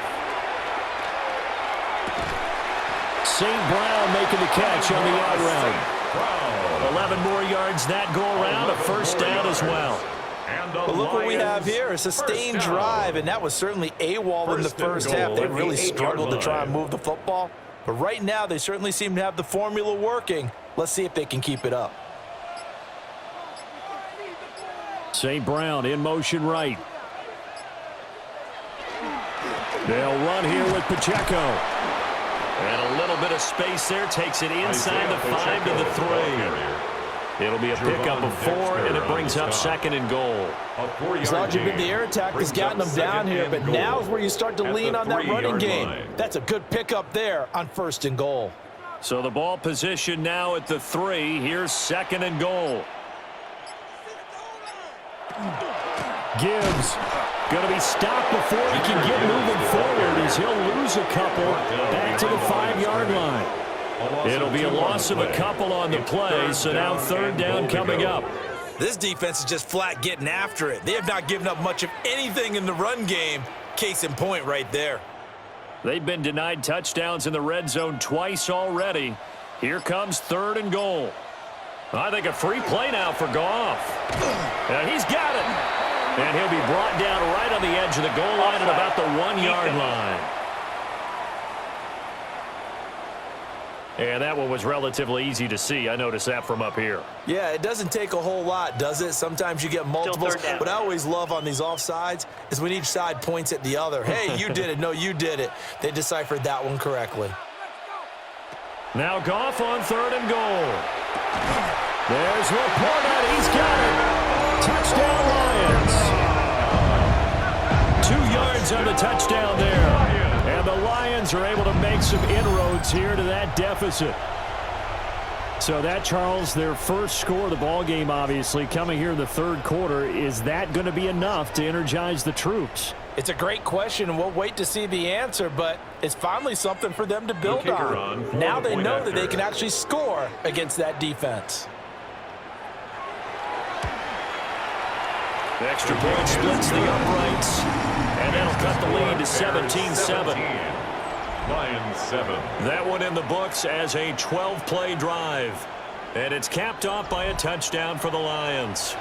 St. Brown making the catch on the out route. 11 more yards that go around, a first down as well. But look what we have here, a sustained drive, and that was certainly AWOL in the first half. They really struggled to try and move the football. But right now, they certainly seem to have the formula working. Let's see if they can keep it up. St. Brown in motion right. They'll run here with Pacheco. And a little bit of space there, takes it inside the 5 to the 3. It'll be a pickup of 4, and it brings up 2nd and goal. As long as you've been the air attack has gotten them down here, but now is where you start to lean on that running game. That's a good pickup there on 1st and goal. So the ball position now at the 3. Here's 2nd and goal. Gibbs going to be stopped before he can get moving forward as he'll lose a couple back to the 5-yard line. It'll be a loss of a couple on the play, so now 3rd down coming up. This defense is just flat getting after it. They have not given up much of anything in the run game. Case in point right there. They've been denied touchdowns in the red zone twice already. Here comes 3rd and goal. I think a free play now for Goff. And he's got it. And he'll be brought down right on the edge of the goal line at about the 1-yard line. And that one was relatively easy to see. I noticed that from up here. Yeah, it doesn't take a whole lot, does it? Sometimes you get multiples. What I always love on these offsides is when each side points at the other. Hey, you did it. No, you did it. They deciphered that one correctly. Now Goff on 3rd and goal. There's Laporta. He's got it. Touchdown Lions. 2 yards on the touchdown there. And the Lions are able to make some inroads here to that deficit. So that, Charles, their first score of the ball game, obviously, coming here in the 3rd quarter. Is that going to be enough to energize the troops? It's a great question, and we'll wait to see the answer, but it's finally something for them to build on. Now they know that they can actually score against that defense. The extra point splits the uprights, and that'll cut the lead to 17-7. Lions 7. That one in the books as a 12-play drive, and it's capped off by a touchdown for the Lions.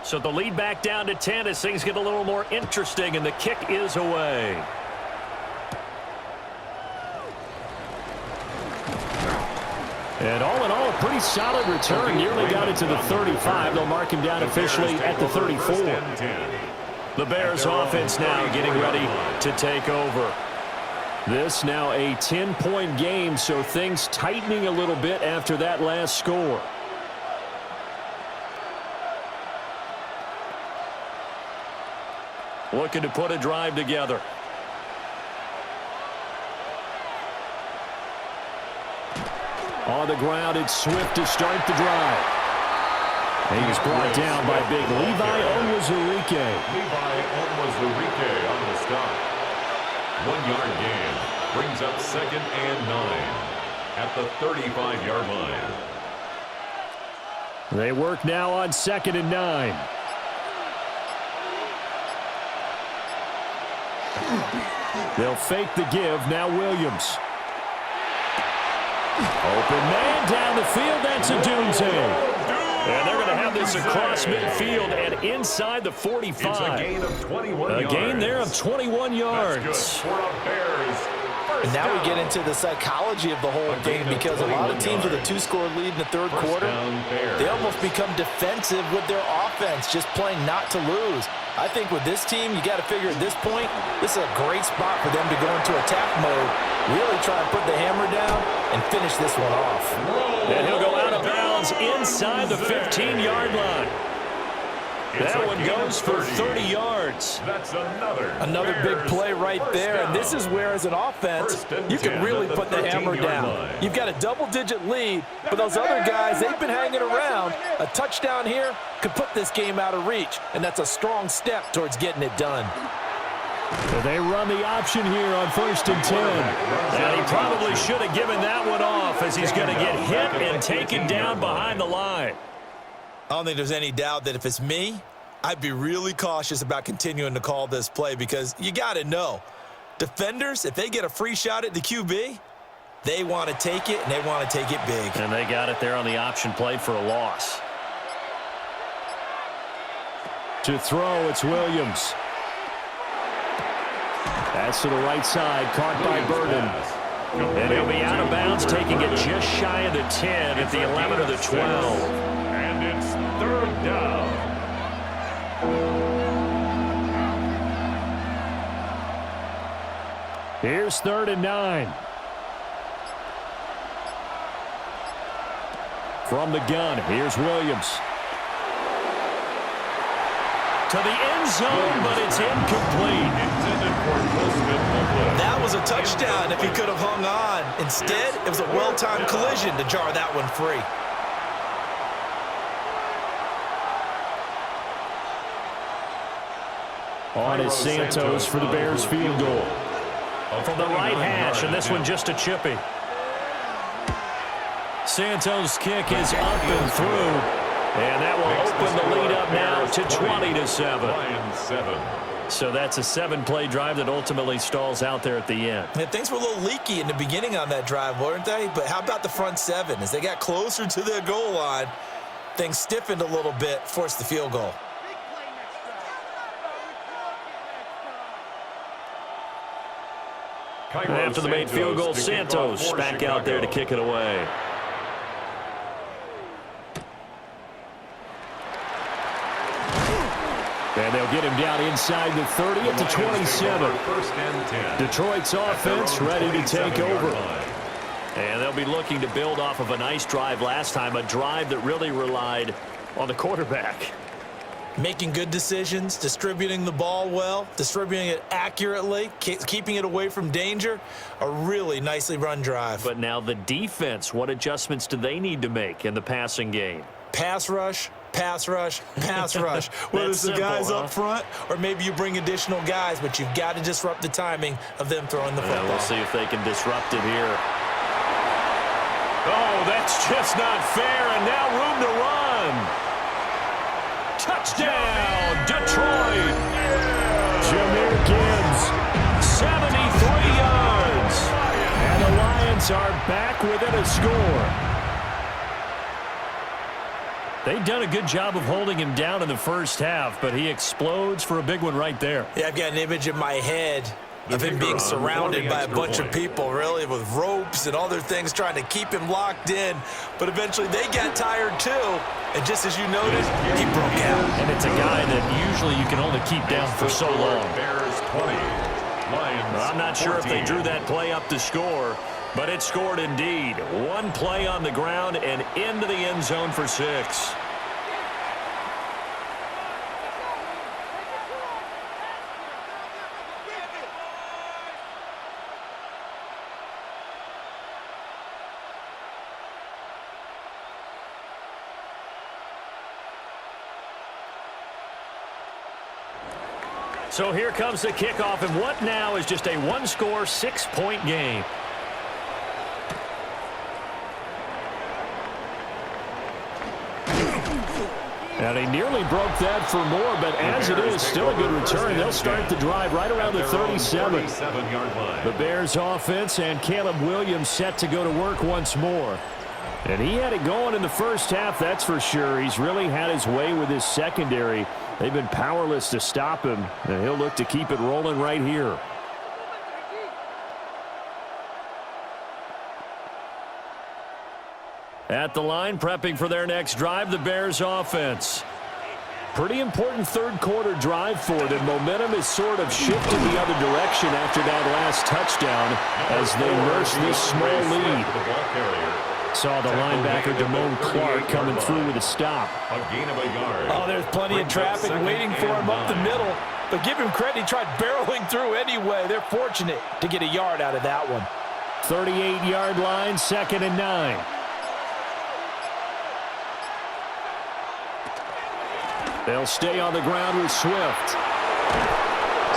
So the lead back down to 10 as things get a little more interesting, and the kick is away. And all in all, a pretty solid return. Nearly got it to the 35. They'll mark him down officially at the 34. The Bears offense now getting ready to take over. This now a 10-point game, so things tightening a little bit after that last score. Looking to put a drive together. On the ground, it's Swift to start the drive. He was brought down by big Levi Onwuzurike. Levi Onwuzurike on the stop. 1-yard gain brings up 2nd and 9 at the 35-yard line. They work now on 2nd and 9. They'll fake the give. Now Williams. Open man down the field. That's a Doomsday. And they're going to have this across midfield and inside the 45. It's a gain of 21 yards. A gain there of 21 yards. That's good for a Bears. And now we get into the psychology of the whole game because a lot of teams with a 2-score lead in the third quarter, they almost become defensive with their offense, just playing not to lose. I think with this team, you got to figure at this point, this is a great spot for them to go into attack mode, really try and put the hammer down and finish this one off. And he'll go out of bounds inside the 15-yard line. That one goes for 30 yards. That's another big play right there. And this is where, as an offense, you can really put the hammer down. You've got a double-digit lead, but those other guys, they've been hanging around. A touchdown here could put this game out of reach, and that's a strong step towards getting it done. They run the option here on 1st and 10. And he probably should have given that one off as he's going to get hit and taken down behind the line. I don't think there's any doubt that if it's me, I'd be really cautious about continuing to call this play because you got to know, defenders, if they get a free shot at the QB, they want to take it, and they want to take it big. And they got it there on the option play for a loss. To throw, it's Williams. That's to the right side, caught by Burden. And he'll be out of bounds, taking it just shy of the 10 at the 11 of the 12. It's 3rd down. Here's 3rd and 9. From the gun, here's Williams. To the end zone, but it's incomplete. That was a touchdown if he could have hung on. Instead, it was a well-timed collision to jar that one free. On is Santos for the Bears field goal. From the right hash, and this one just a chippy. Santos' kick is up and through, and that will open the lead up now to 20-7. So that's a 7-play drive that ultimately stalls out there at the end. Yeah, things were a little leaky in the beginning on that drive, weren't they? But how about the front 7? As they got closer to their goal line, things stiffened a little bit, forced the field goal. After the made field goal, Santos back out there to kick it away. And they'll get him down inside the 30 at the 27. Detroit's offense ready to take over. And they'll be looking to build off of a nice drive last time, a drive that really relied on the quarterback. Making good decisions, distributing the ball well, distributing it accurately, keeping it away from danger. A really nicely run drive. But now the defense, what adjustments do they need to make in the passing game? Pass rush, pass rush, pass rush. Whether it's the guys up front or maybe you bring additional guys, but you've got to disrupt the timing of them throwing the football. We'll see if they can disrupt it here. Oh, that's just not fair, and now room to run. Touchdown, Detroit. Jahmyr Gibbs, 73 yards. And the Lions are back within a score. They've done a good job of holding him down in the first half, but he explodes for a big one right there. Yeah, I've got an image in my head of him being surrounded by a bunch of people, really, with ropes and other things trying to keep him locked in. But eventually they got tired, too. And just as you noticed, he broke out. And it's a guy that usually you can only keep down for so long. Bears 20. Lions I'm not sure if they drew that play up to score, but it scored indeed. One play on the ground and into the end zone for 6. So here comes the kickoff, and what now is just a one-score, 6-point game. And he nearly broke that for more, but as it is, still a good return. They'll start the drive right around the 37. The Bears offense and Caleb Williams set to go to work once more. And he had it going in the first half, that's for sure. He's really had his way with his secondary. They've been powerless to stop him, and he'll look to keep it rolling right here. At the line, prepping for their next drive, the Bears offense. Pretty important third quarter drive for them. Momentum is sort of shifted the other direction after that last touchdown as they nurse this small lead. Saw the linebacker Damone Clark coming through with a stop. A gain of a yard. Oh, there's plenty of traffic waiting for him up the middle. But give him credit, he tried barreling through anyway. They're fortunate to get a yard out of that one. 38-yard line, 2nd and 9. They'll stay on the ground with Swift.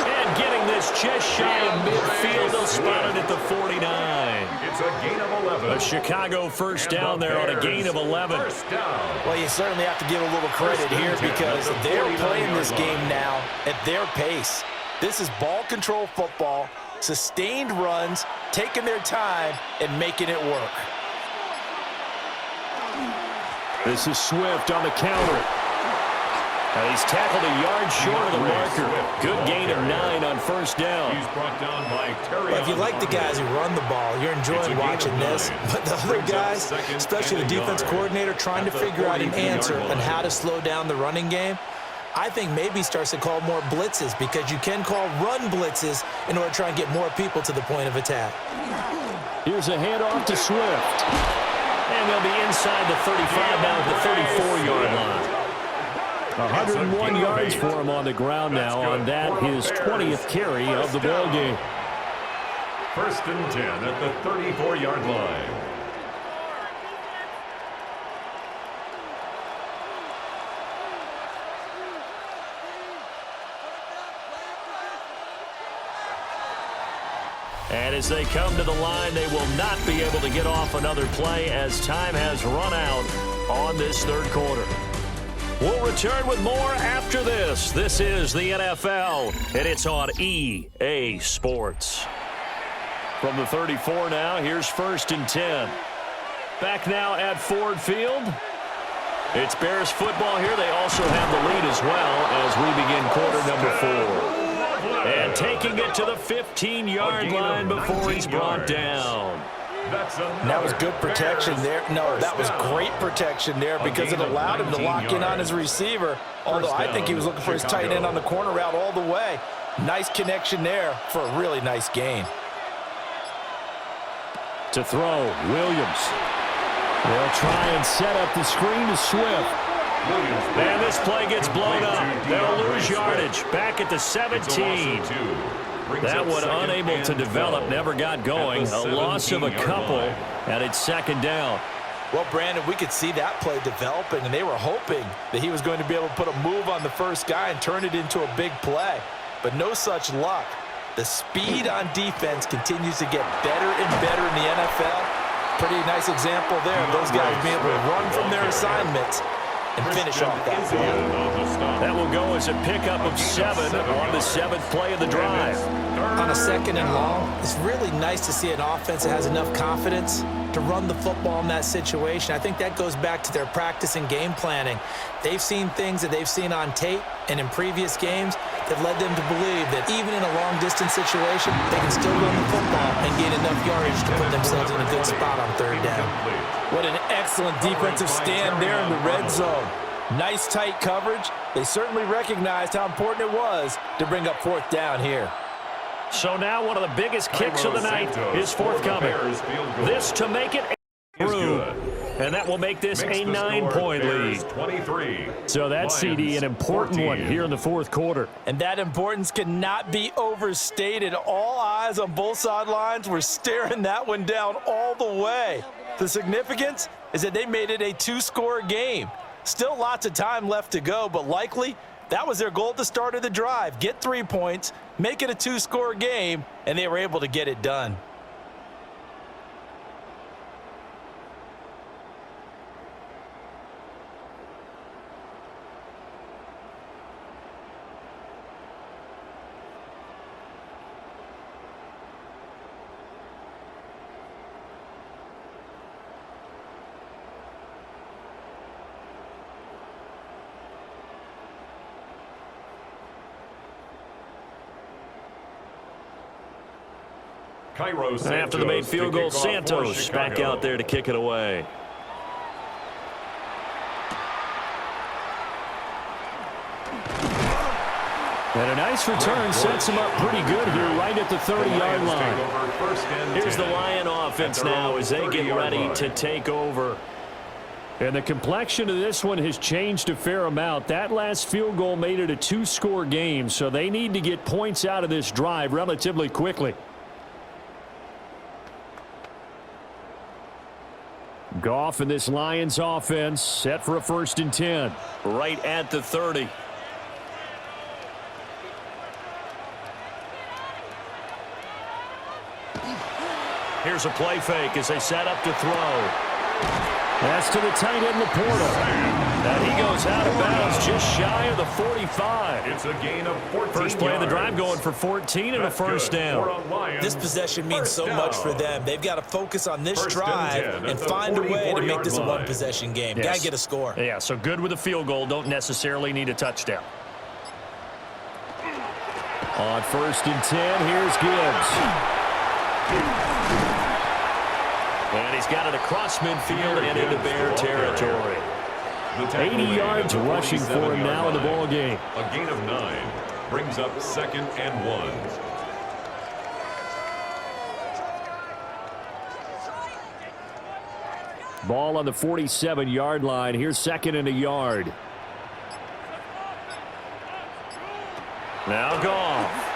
And getting this just shy of midfield, they'll spot it at the 49. It's a gain of 11. A Chicago first down there on a gain of 11. Well, you certainly have to give a little credit here because they're playing this game now at their pace. This is ball control football, sustained runs, taking their time, and making it work. This is Swift on the counter. And he's tackled a yard short of the marker. Good gain of 9 on first down. He's brought down by Terry. Well, if you like the guys who run the ball, you're enjoying watching this. But the other guys, especially the defense coordinator, trying to figure out an answer on how to slow down the running game, I think maybe starts to call more blitzes because you can call run blitzes in order to try and get more people to the point of attack. Here's a handoff to Swift. And they'll be inside the 35 now at the 34-yard line. 101 yards for him on the ground now on that, his 20th carry of the ball game. 1st and 10 at the 34-yard line. And as they come to the line, they will not be able to get off another play as time has run out on this third quarter. We'll return with more after this. This is the NFL, and it's on EA Sports. From the 34 now, here's 1st and 10. Back now at Ford Field. It's Bears football here. They also have the lead as well as we begin quarter number 4. And taking it to the 15-yard line before he's brought down. That was good protection there. No, that was great protection there because it allowed him to lock in on his receiver, although I think he was looking for his tight end on the corner route all the way. Nice connection there for a really nice gain. To throw, Williams. They'll try and set up the screen to Swift. And this play gets blown up. They'll lose yardage back at the 17. That one unable to develop, never got going. A loss of a couple, and it's 2nd down. Well, Brandon, we could see that play developing, and they were hoping that he was going to be able to put a move on the first guy and turn it into a big play. But no such luck. The speed on defense continues to get better and better in the NFL. Pretty nice example there of those guys being able to run from their assignments and finish off that play. That will go as a pickup of 7 on the 7th play of the drive. On a 2nd and long, it's really nice to see an offense that has enough confidence to run the football in that situation. I think that goes back to their practice and game planning. They've seen things that they've seen on tape and in previous games that led them to believe that even in a long-distance situation, they can still run the football and gain enough yardage to put themselves in a good spot on 3rd down. What an excellent defensive stand there in the red zone. Nice tight coverage. They certainly recognized how important it was to bring up 4th down here. So now one of the biggest kicks of the night is forthcoming. This to make it through. And that will make this a 9-point lead. So that's, CD, an important one here in the 4th quarter. And that importance cannot be overstated. All eyes on both sidelines were staring that one down all the way. The significance is that they made it a 2-score game. Still lots of time left to go, but likely that was their goal at the start of the drive. Get 3 points, make it a 2-score game, and they were able to get it done. After the made field goal, Santos back out there to kick it away. And a nice return sets him up pretty good here right at the 30-yard line. Here's the Lion offense now as they get ready to take over. And the complexion of this one has changed a fair amount. That last field goal made it a two-score game, so they need to get points out of this drive relatively quickly. Goff and this Lions offense set for a 1st and 10. Right at the 30. Here's a play fake as they set up to throw. That's to the tight end, Laporta. And he goes out of bounds just shy of the 45. It's a gain of 14 First play of the drive yards. going for 14 and a first down. This possession means so much for them. They've got to focus on this drive and find a way to make this a one-possession game. Got to get a score. Yeah, so good with a field goal. Don't necessarily need a touchdown. On 1st and 10, here's Gibbs. And he's got it across midfield and into Bear territory. 80 yards rushing for him now in the ball game. A gain of 9 brings up 2nd and 1. Ball on the 47-yard line. Here's 2nd and a yard. Now Goff.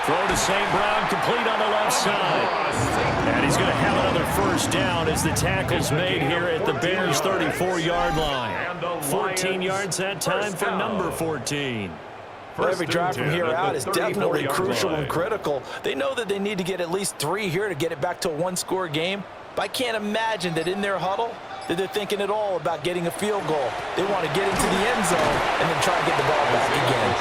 Throw to St. Brown, complete on the left side. And he's going to have another first down as the tackle's made here at the Bears' 34-yard line. 14 yards that time for number 14. Well, every drive from here out is definitely crucial and critical. They know that they need to get at least 3 here to get it back to a one-score game. But I can't imagine that in their huddle that they're thinking at all about getting a field goal. They want to get into the end zone and then try to get the ball back again.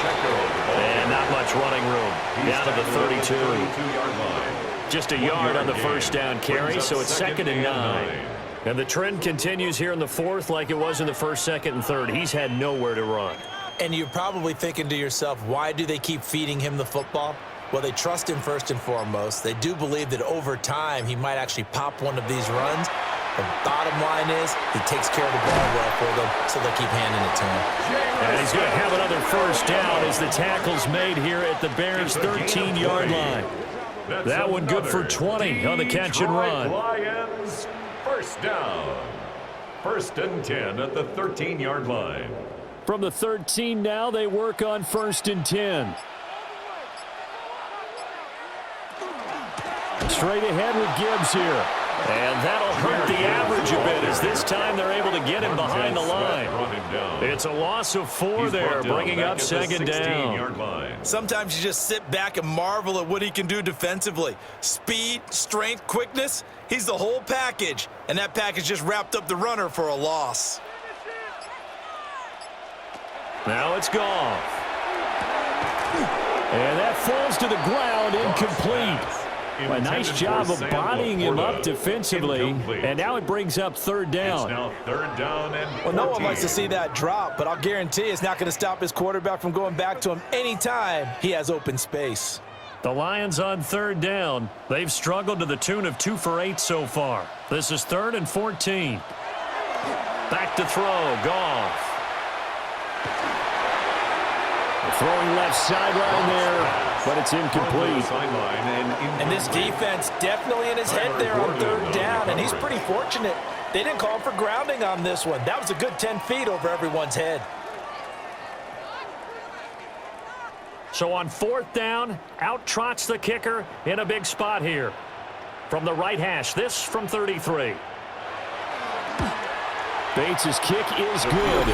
And not much running room. Down to the 32-yard line. Just a yard on the first down carry, so it's 2nd and 9. And the trend continues here in the 4th like it was in the 1st, 2nd, and 3rd. He's had nowhere to run. And you're probably thinking to yourself, why do they keep feeding him the football? Well, they trust him first and foremost. They do believe that over time he might actually pop one of these runs. The bottom line is he takes care of the ball well for them, so they'll keep handing it to him. And he's going to have another first down as the tackle's made here at the Bears' 13-yard line. That one good for 20 on the catch and run. Lions, first down. 1st and 10 at the 13-yard line. From the 13 now, they work on 1st and 10. Straight ahead with Gibbs here. And that'll hurt the average a bit as this time they're able to get him behind the line. It's a loss of 4 there, bringing up 2nd down. Sometimes you just sit back and marvel at what he can do defensively. Speed, strength, quickness, he's the whole package. And that package just wrapped up the runner for a loss. Now it's Goff. And that falls to the ground, incomplete. A nice job of bodying him up defensively, and now it brings up 3rd down. It's now 3rd down and 14. Well, no one likes to see that drop, but I'll guarantee it's not going to stop his quarterback from going back to him anytime he has open space. The Lions on 3rd down. They've struggled to the tune of 2 for 8 so far. This is 3rd and 14. Back to throw, Goff. Throwing left sideline there, but it's incomplete. And this defense definitely in his head there on 3rd down, and he's pretty fortunate. They didn't call for grounding on this one. That was a good 10 feet over everyone's head. So on 4th down, out trots the kicker in a big spot here. From the right hash, this from 33. Bates' kick is good.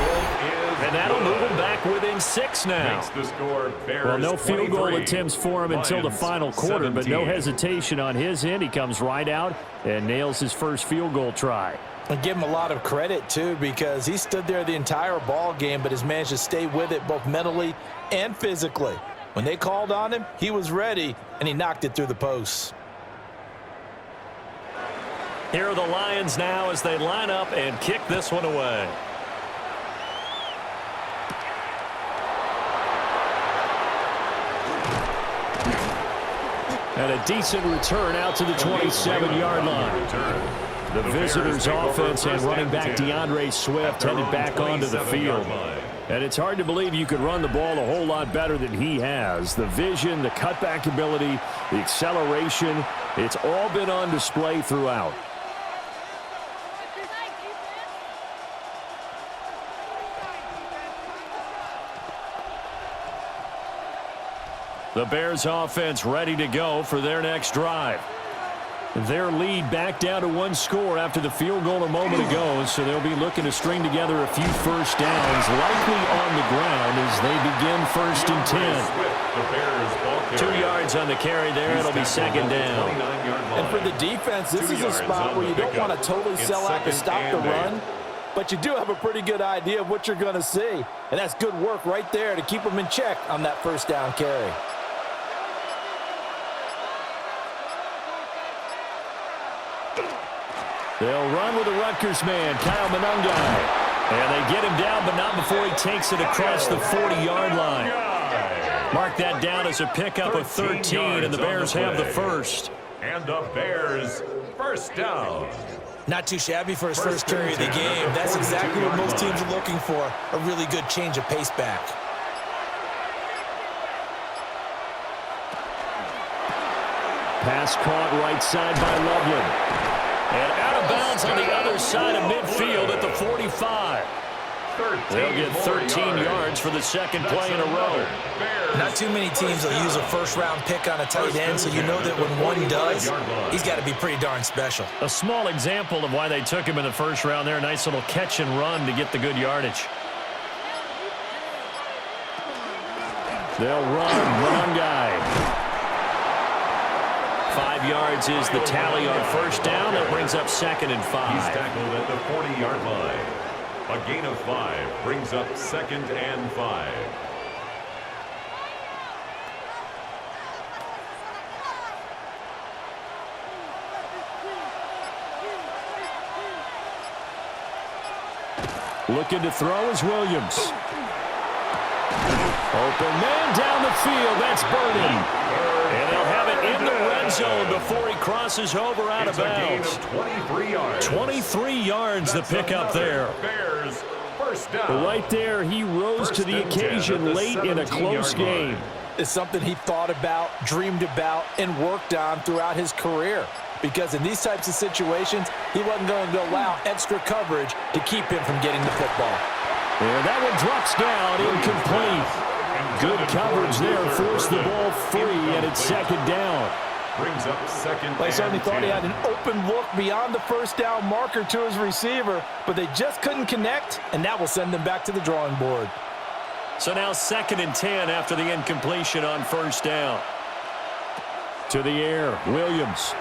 And that'll move him back within 6 now. Well, no field goal attempts for him until the final quarter, but no hesitation on his end. He comes right out and nails his first field goal try. And give him a lot of credit, too, because he stood there the entire ball game, but has managed to stay with it both mentally and physically. When they called on him, he was ready, and he knocked it through the posts. Here are the Lions now as they line up and kick this one away. And a decent return out to the 27-yard line. The visitors' offense and running back DeAndre Swift headed back onto the field. And it's hard to believe you could run the ball a whole lot better than he has. The vision, the cutback ability, the acceleration, it's all been on display throughout. The Bears offense ready to go for their next drive. Their lead back down to 1 score after the field goal a moment ago, so they'll be looking to string together a few first downs, likely on the ground as they begin 1st and 10. 2 yards on the carry there. It'll be 2nd down. And for the defense, this is a spot where you don't want to totally sell out to stop the run, but you do have a pretty good idea of what you're going to see. And that's good work right there to keep them in check on that 1st down carry. They'll run with the Rutgers man, Kyle Monangai. And they get him down, but not before he takes it across the 40-yard line. Mark that down as a pickup of 13, and the Bears have the first. And the Bears, 1st down. Not too shabby for his first carry of the game. That's exactly what most teams are looking for, a really good change of pace back. Pass caught right side by Loveland. And out of bounds on the other side of midfield at the 45. They'll get 13 yards for the 2nd play in a row. Not too many teams will use a 1st-round pick on a tight end, so you know that when one does, he's got to be pretty darn special. A small example of why they took him in the 1st round there. Nice little catch and run to get the good yardage. They'll run. Monangai. 5 yards is the tally on 1st down. That brings up 2nd and 5. He's tackled at the 40-yard line. A gain of 5 brings up 2nd and 5. Looking to throw is Williams. Open man down the field. That's Burden. And they'll have it in the red zone before he crosses over out of bounds. 23 yards. 23 yards the pickup there. Bears, 1st down. Right there, he rose to the occasion late in a close game. It's something he thought about, dreamed about, and worked on throughout his career. Because in these types of situations, he wasn't going to allow extra coverage to keep him from getting the football. And that one drops down, incomplete. Good coverage there, forced the ball free, and it's 2nd down. Brings up 2nd. They certainly thought he had an open look beyond the 1st down marker to his receiver, but they just couldn't connect, and that will send them back to the drawing board. So now 2nd and 10 after the incompletion on 1st down. To the air, Williams.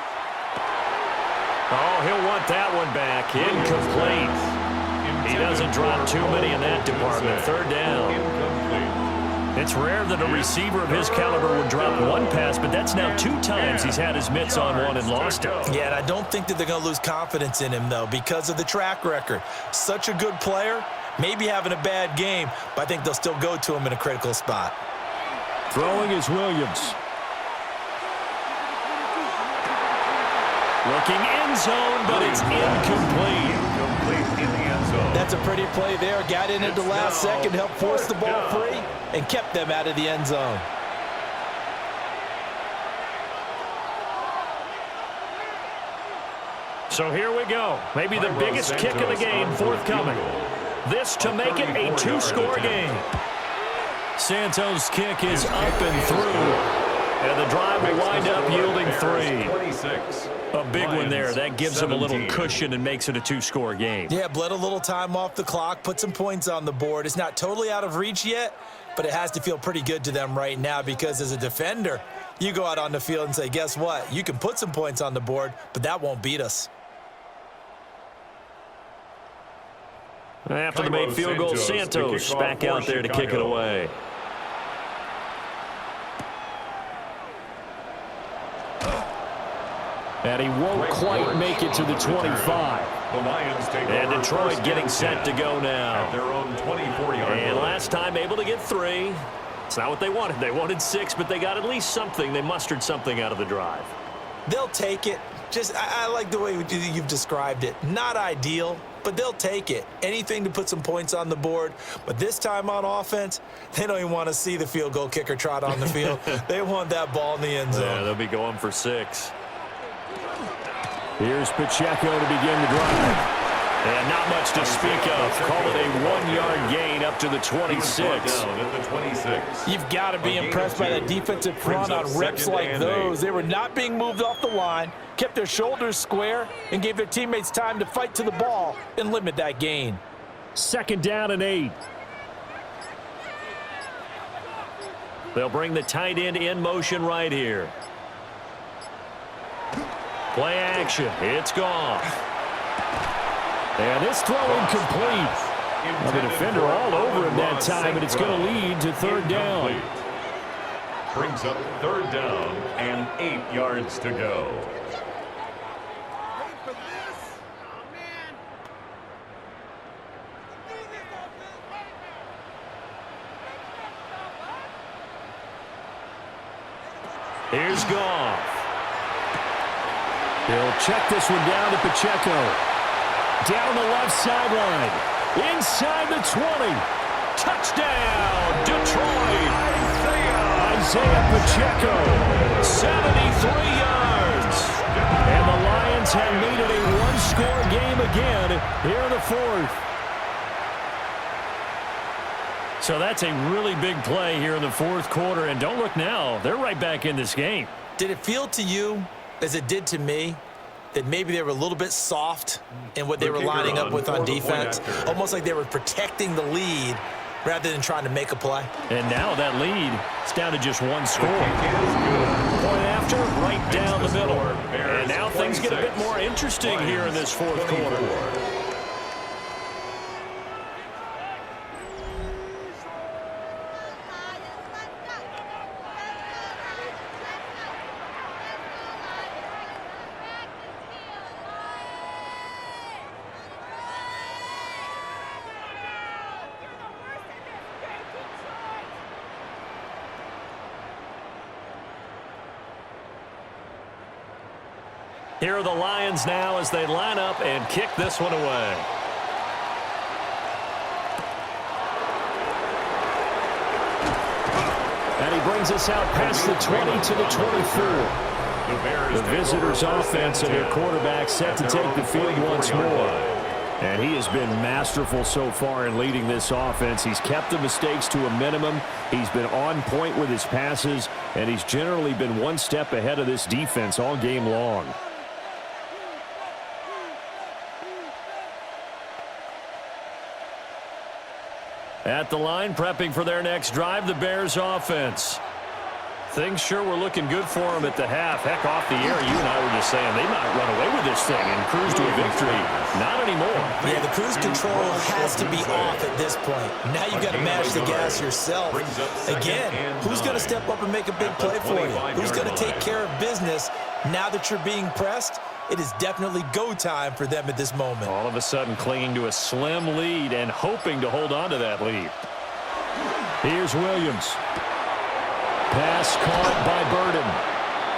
Oh, he'll want that one back. Incomplete. He doesn't drop too many in that department. 3rd down. It's rare that a receiver of his caliber would drop one pass, but that's now 2 times he's had his mitts on one and lost it. Yeah, and I don't think that they're going to lose confidence in him, though, because of the track record. Such a good player, maybe having a bad game, but I think they'll still go to him in a critical spot. Throwing is Williams. Looking end zone, but it's incomplete. Incomplete in the end zone. That's a pretty play there. Got in at the last second, helped force the ball free, and kept them out of the end zone. So here we go. Maybe the biggest kick of the game forthcoming. This to make it a 2-score game. Santos' kick is up and through. And the drive will wind up yielding 3. A big one there. That gives them a little cushion and makes it a 2-score game. Yeah, bled a little time off the clock, put some points on the board. It's not totally out of reach yet, but it has to feel pretty good to them right now because as a defender, you go out on the field and say, guess what? You can put some points on the board, but that won't beat us. After the made field goal, Santos back out there to kick it away. And he won't quite make it to the 25. And Detroit getting set to go now. At their own 24-yard line. And last time able to get 3. That's not what they wanted. They wanted 6, but they got at least something. They mustered something out of the drive. They'll take it. I like the way you've described it. Not ideal, but they'll take it. Anything to put some points on the board. But this time on offense, they don't even want to see the field goal kicker trot on the field. They want that ball in the end zone. Yeah, they'll be going for 6. Here's Pacheco to begin the drive. And not much to speak of. Call it a 1-yard gain up to the 26. You've got to be impressed by that defensive front on reps like those. They were not being moved off the line, kept their shoulders square, and gave their teammates time to fight to the ball and limit that gain. 2nd down and 8. They'll bring the tight end in motion right here. Play action. It's gone. And this throw incomplete. Well, the defender all over him that time, and it's going to lead to 3rd down. Brings up 3rd down and 8 yards to go. Here's Goff. He'll check this one down to Pacheco. Down the left sideline. Inside the 20. Touchdown, Detroit. Isiah Pacheco. 73 yards. And the Lions have made it a one-score game again here in the 4th. So that's a really big play here in the 4th quarter. And don't look now. They're right back in this game. Did it feel to you, as it did to me, that maybe they were a little bit soft in what they were lining up with on defense? Almost like they were protecting the lead rather than trying to make a play. And now that lead is down to just 1 score. Point after, right down the middle. And now things get a bit more interesting here in this 4th quarter. Here are the Lions now as they line up and kick this one away. And he brings us out past the 20 to the 24. The visitors' offense and their quarterback set to take the field once more. And he has been masterful so far in leading this offense. He's kept the mistakes to a minimum. He's been on point with his passes, and he's generally been one step ahead of this defense all game long. At the line, prepping for their next drive, the Bears offense. Things sure were looking good for them at the half. Heck, off the air, you and I were just saying they might run away with this thing and cruise to a victory. Not anymore. Yeah, the cruise control has to be off at this point. Now you got to mash the gas yourself. Again, who's going to step up and make a big play for you? Who's going to take care of business now that you're being pressed? It is definitely go time for them at this moment. All of a sudden clinging to a slim lead and hoping to hold on to that lead. Here's Williams. Pass caught by Burden.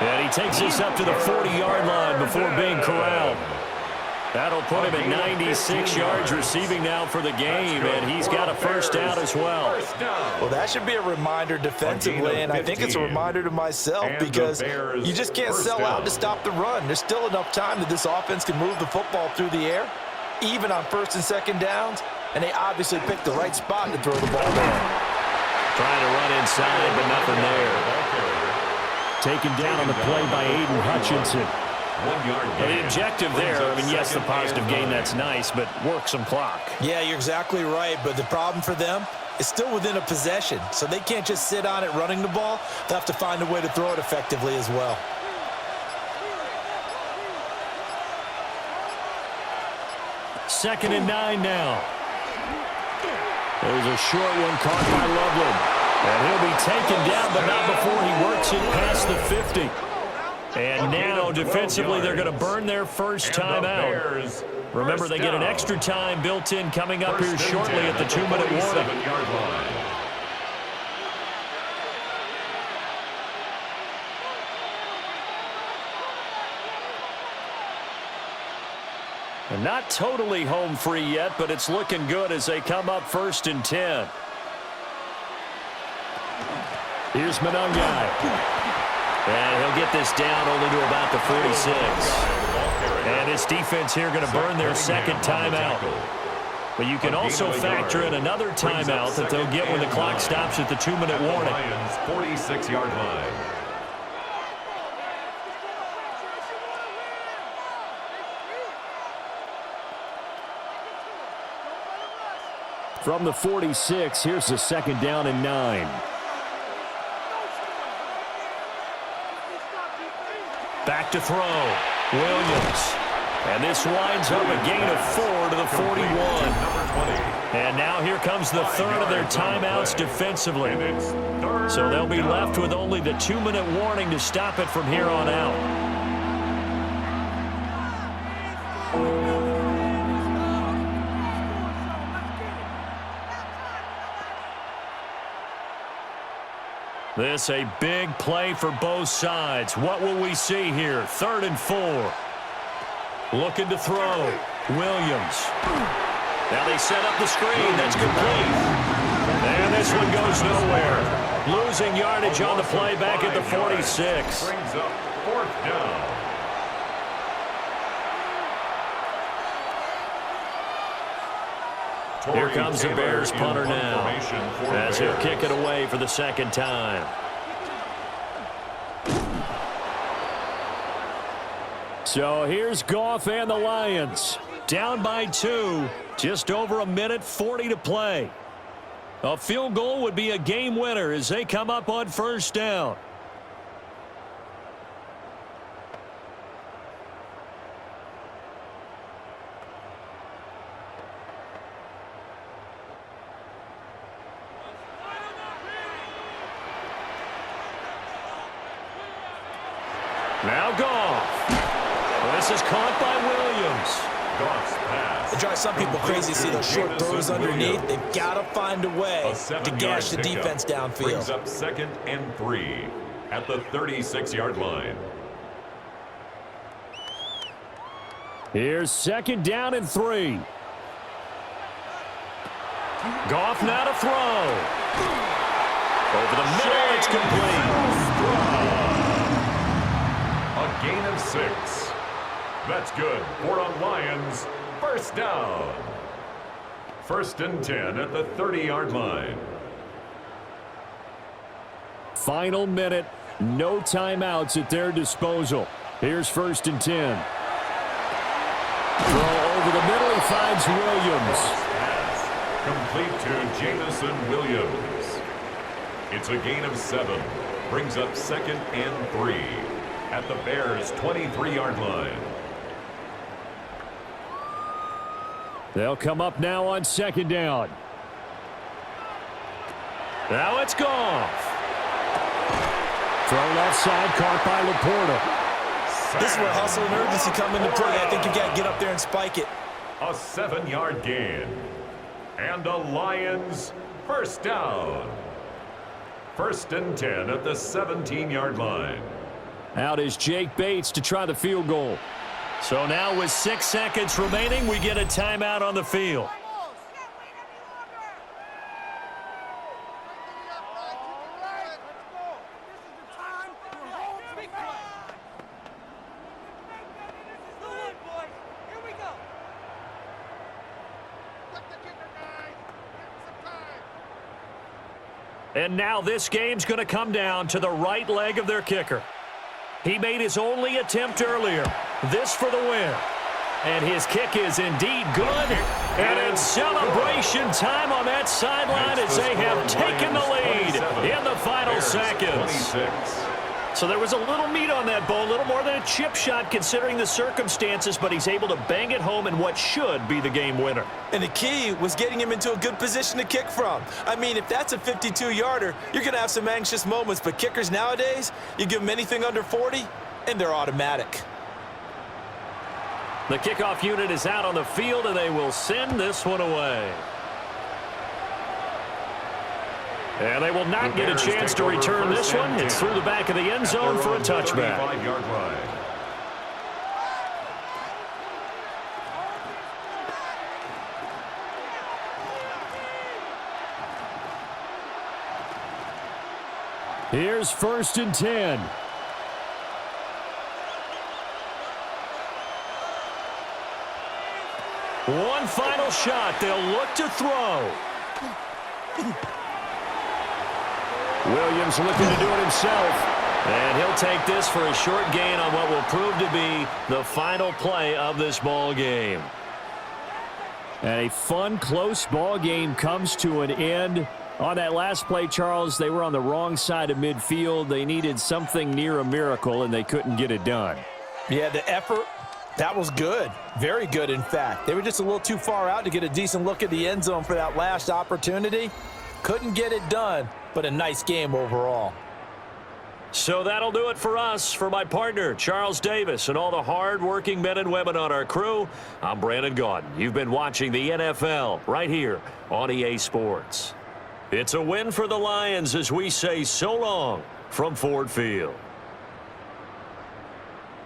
And he takes this up to the 40-yard line before being corralled. That'll put him at 96 yards receiving now for the game, and he's got a first down as well. Well, that should be a reminder defensively, and I think it's a reminder to myself because you just can't sell out to stop the run. There's still enough time that this offense can move the football through the air, even on 1st and 2nd downs, and they obviously picked the right spot to throw the ball down. Trying to run inside, but nothing there. Taken down on the play by Aiden Hutchinson. The objective there, I mean, yes, the positive gain, that's nice, but work some clock. Yeah, you're exactly right, but the problem for them is still within a possession, so they can't just sit on it running the ball. They'll have to find a way to throw it effectively as well. Second and 9 now. There's a short one caught by Loveland. And he'll be taken down, but not before he works it past the 50. And now, defensively, they're going to burn their first time out. Remember, they get an extra time built in coming up here shortly at the 2-minute warning. And not totally home free yet, but it's looking good as they come up 1st and 10. Here's Monangai. And he'll get this down only to about the 46. And this defense here going to burn their second timeout. But you can also factor in another timeout that they'll get when the clock stops at the 2-minute warning. 46-yard line. From the 46, here's the 2nd down and 9. Back to throw. Williams. And this winds up a gain of 4 to the 41. And now here comes the third of their timeouts defensively. So they'll be left with only the 2-minute warning to stop it from here on out. This a big play for both sides. What will we see here? 3rd and 4. Looking to throw. Williams. Now they set up the screen. That's complete. And this one goes nowhere. Losing yardage on the play back at the 46. Brings up 4th down. Here comes the Bears punter now, as he'll kick it away for the 2nd time. So here's Goff and the Lions. Down by 2, just over 1:40 to play. A field goal would be a game winner as they come up on 1st down. Now Goff. This is caught by Williams. Goff's pass. It drives some people crazy to see those short throws underneath. They've got to find a way to gash the defense downfield. Brings up 2nd and 3 at the 36-yard line. Here's 2nd down and 3. Goff now to throw. Over the middle, it's complete. A gain of 6. That's good for a Lions 1st down. 1st and 10 at the 30-yard line. Final minute. No timeouts at their disposal. Here's 1st and 10. Throw over the middle. He finds Williams. Pass complete to Jamison Williams. It's a gain of 7. Brings up 2nd and 3 at the Bears' 23-yard line. They'll come up now on 2nd down. Now it's Goff. Throw left side, caught by Laporta. This is where hustle and urgency come into play. I think you got to get up there and spike it. A 7-yard gain. And a Lions 1st down. 1st and 10 at the 17-yard line. Out is Jake Bates to try the field goal. So now with 6 seconds remaining, we get a timeout on the field. And now this game's going to come down to the right leg of their kicker. He made his only attempt earlier. This for the win. And his kick is indeed good. And it's celebration time on that sideline as they have taken the lead in the final seconds. So there was a little meat on that bone, a little more than a chip shot considering the circumstances, but he's able to bang it home in what should be the game winner. And the key was getting him into a good position to kick from. I mean, if that's a 52-yarder, you're going to have some anxious moments, but kickers nowadays, you give them anything under 40, and they're automatic. The kickoff unit is out on the field, and they will send this one away. And they will not get a chance to return this one. It's through the back of the end zone for a touchback. Here's 1st and 10. One final shot. They'll look to throw. Williams looking to do it himself. And he'll take this for a short gain on what will prove to be the final play of this ball game. And a fun, close ball game comes to an end. On that last play, Charles, they were on the wrong side of midfield. They needed something near a miracle, and they couldn't get it done. Yeah, the effort, that was good. Very good, in fact. They were just a little too far out to get a decent look at the end zone for that last opportunity. Couldn't get it done, but a nice game overall. So that'll do it for us. For my partner, Charles Davis, and all the hard-working men and women on our crew, I'm Brandon Gaudin. You've been watching the NFL right here on EA Sports. It's a win for the Lions as we say so long from Ford Field.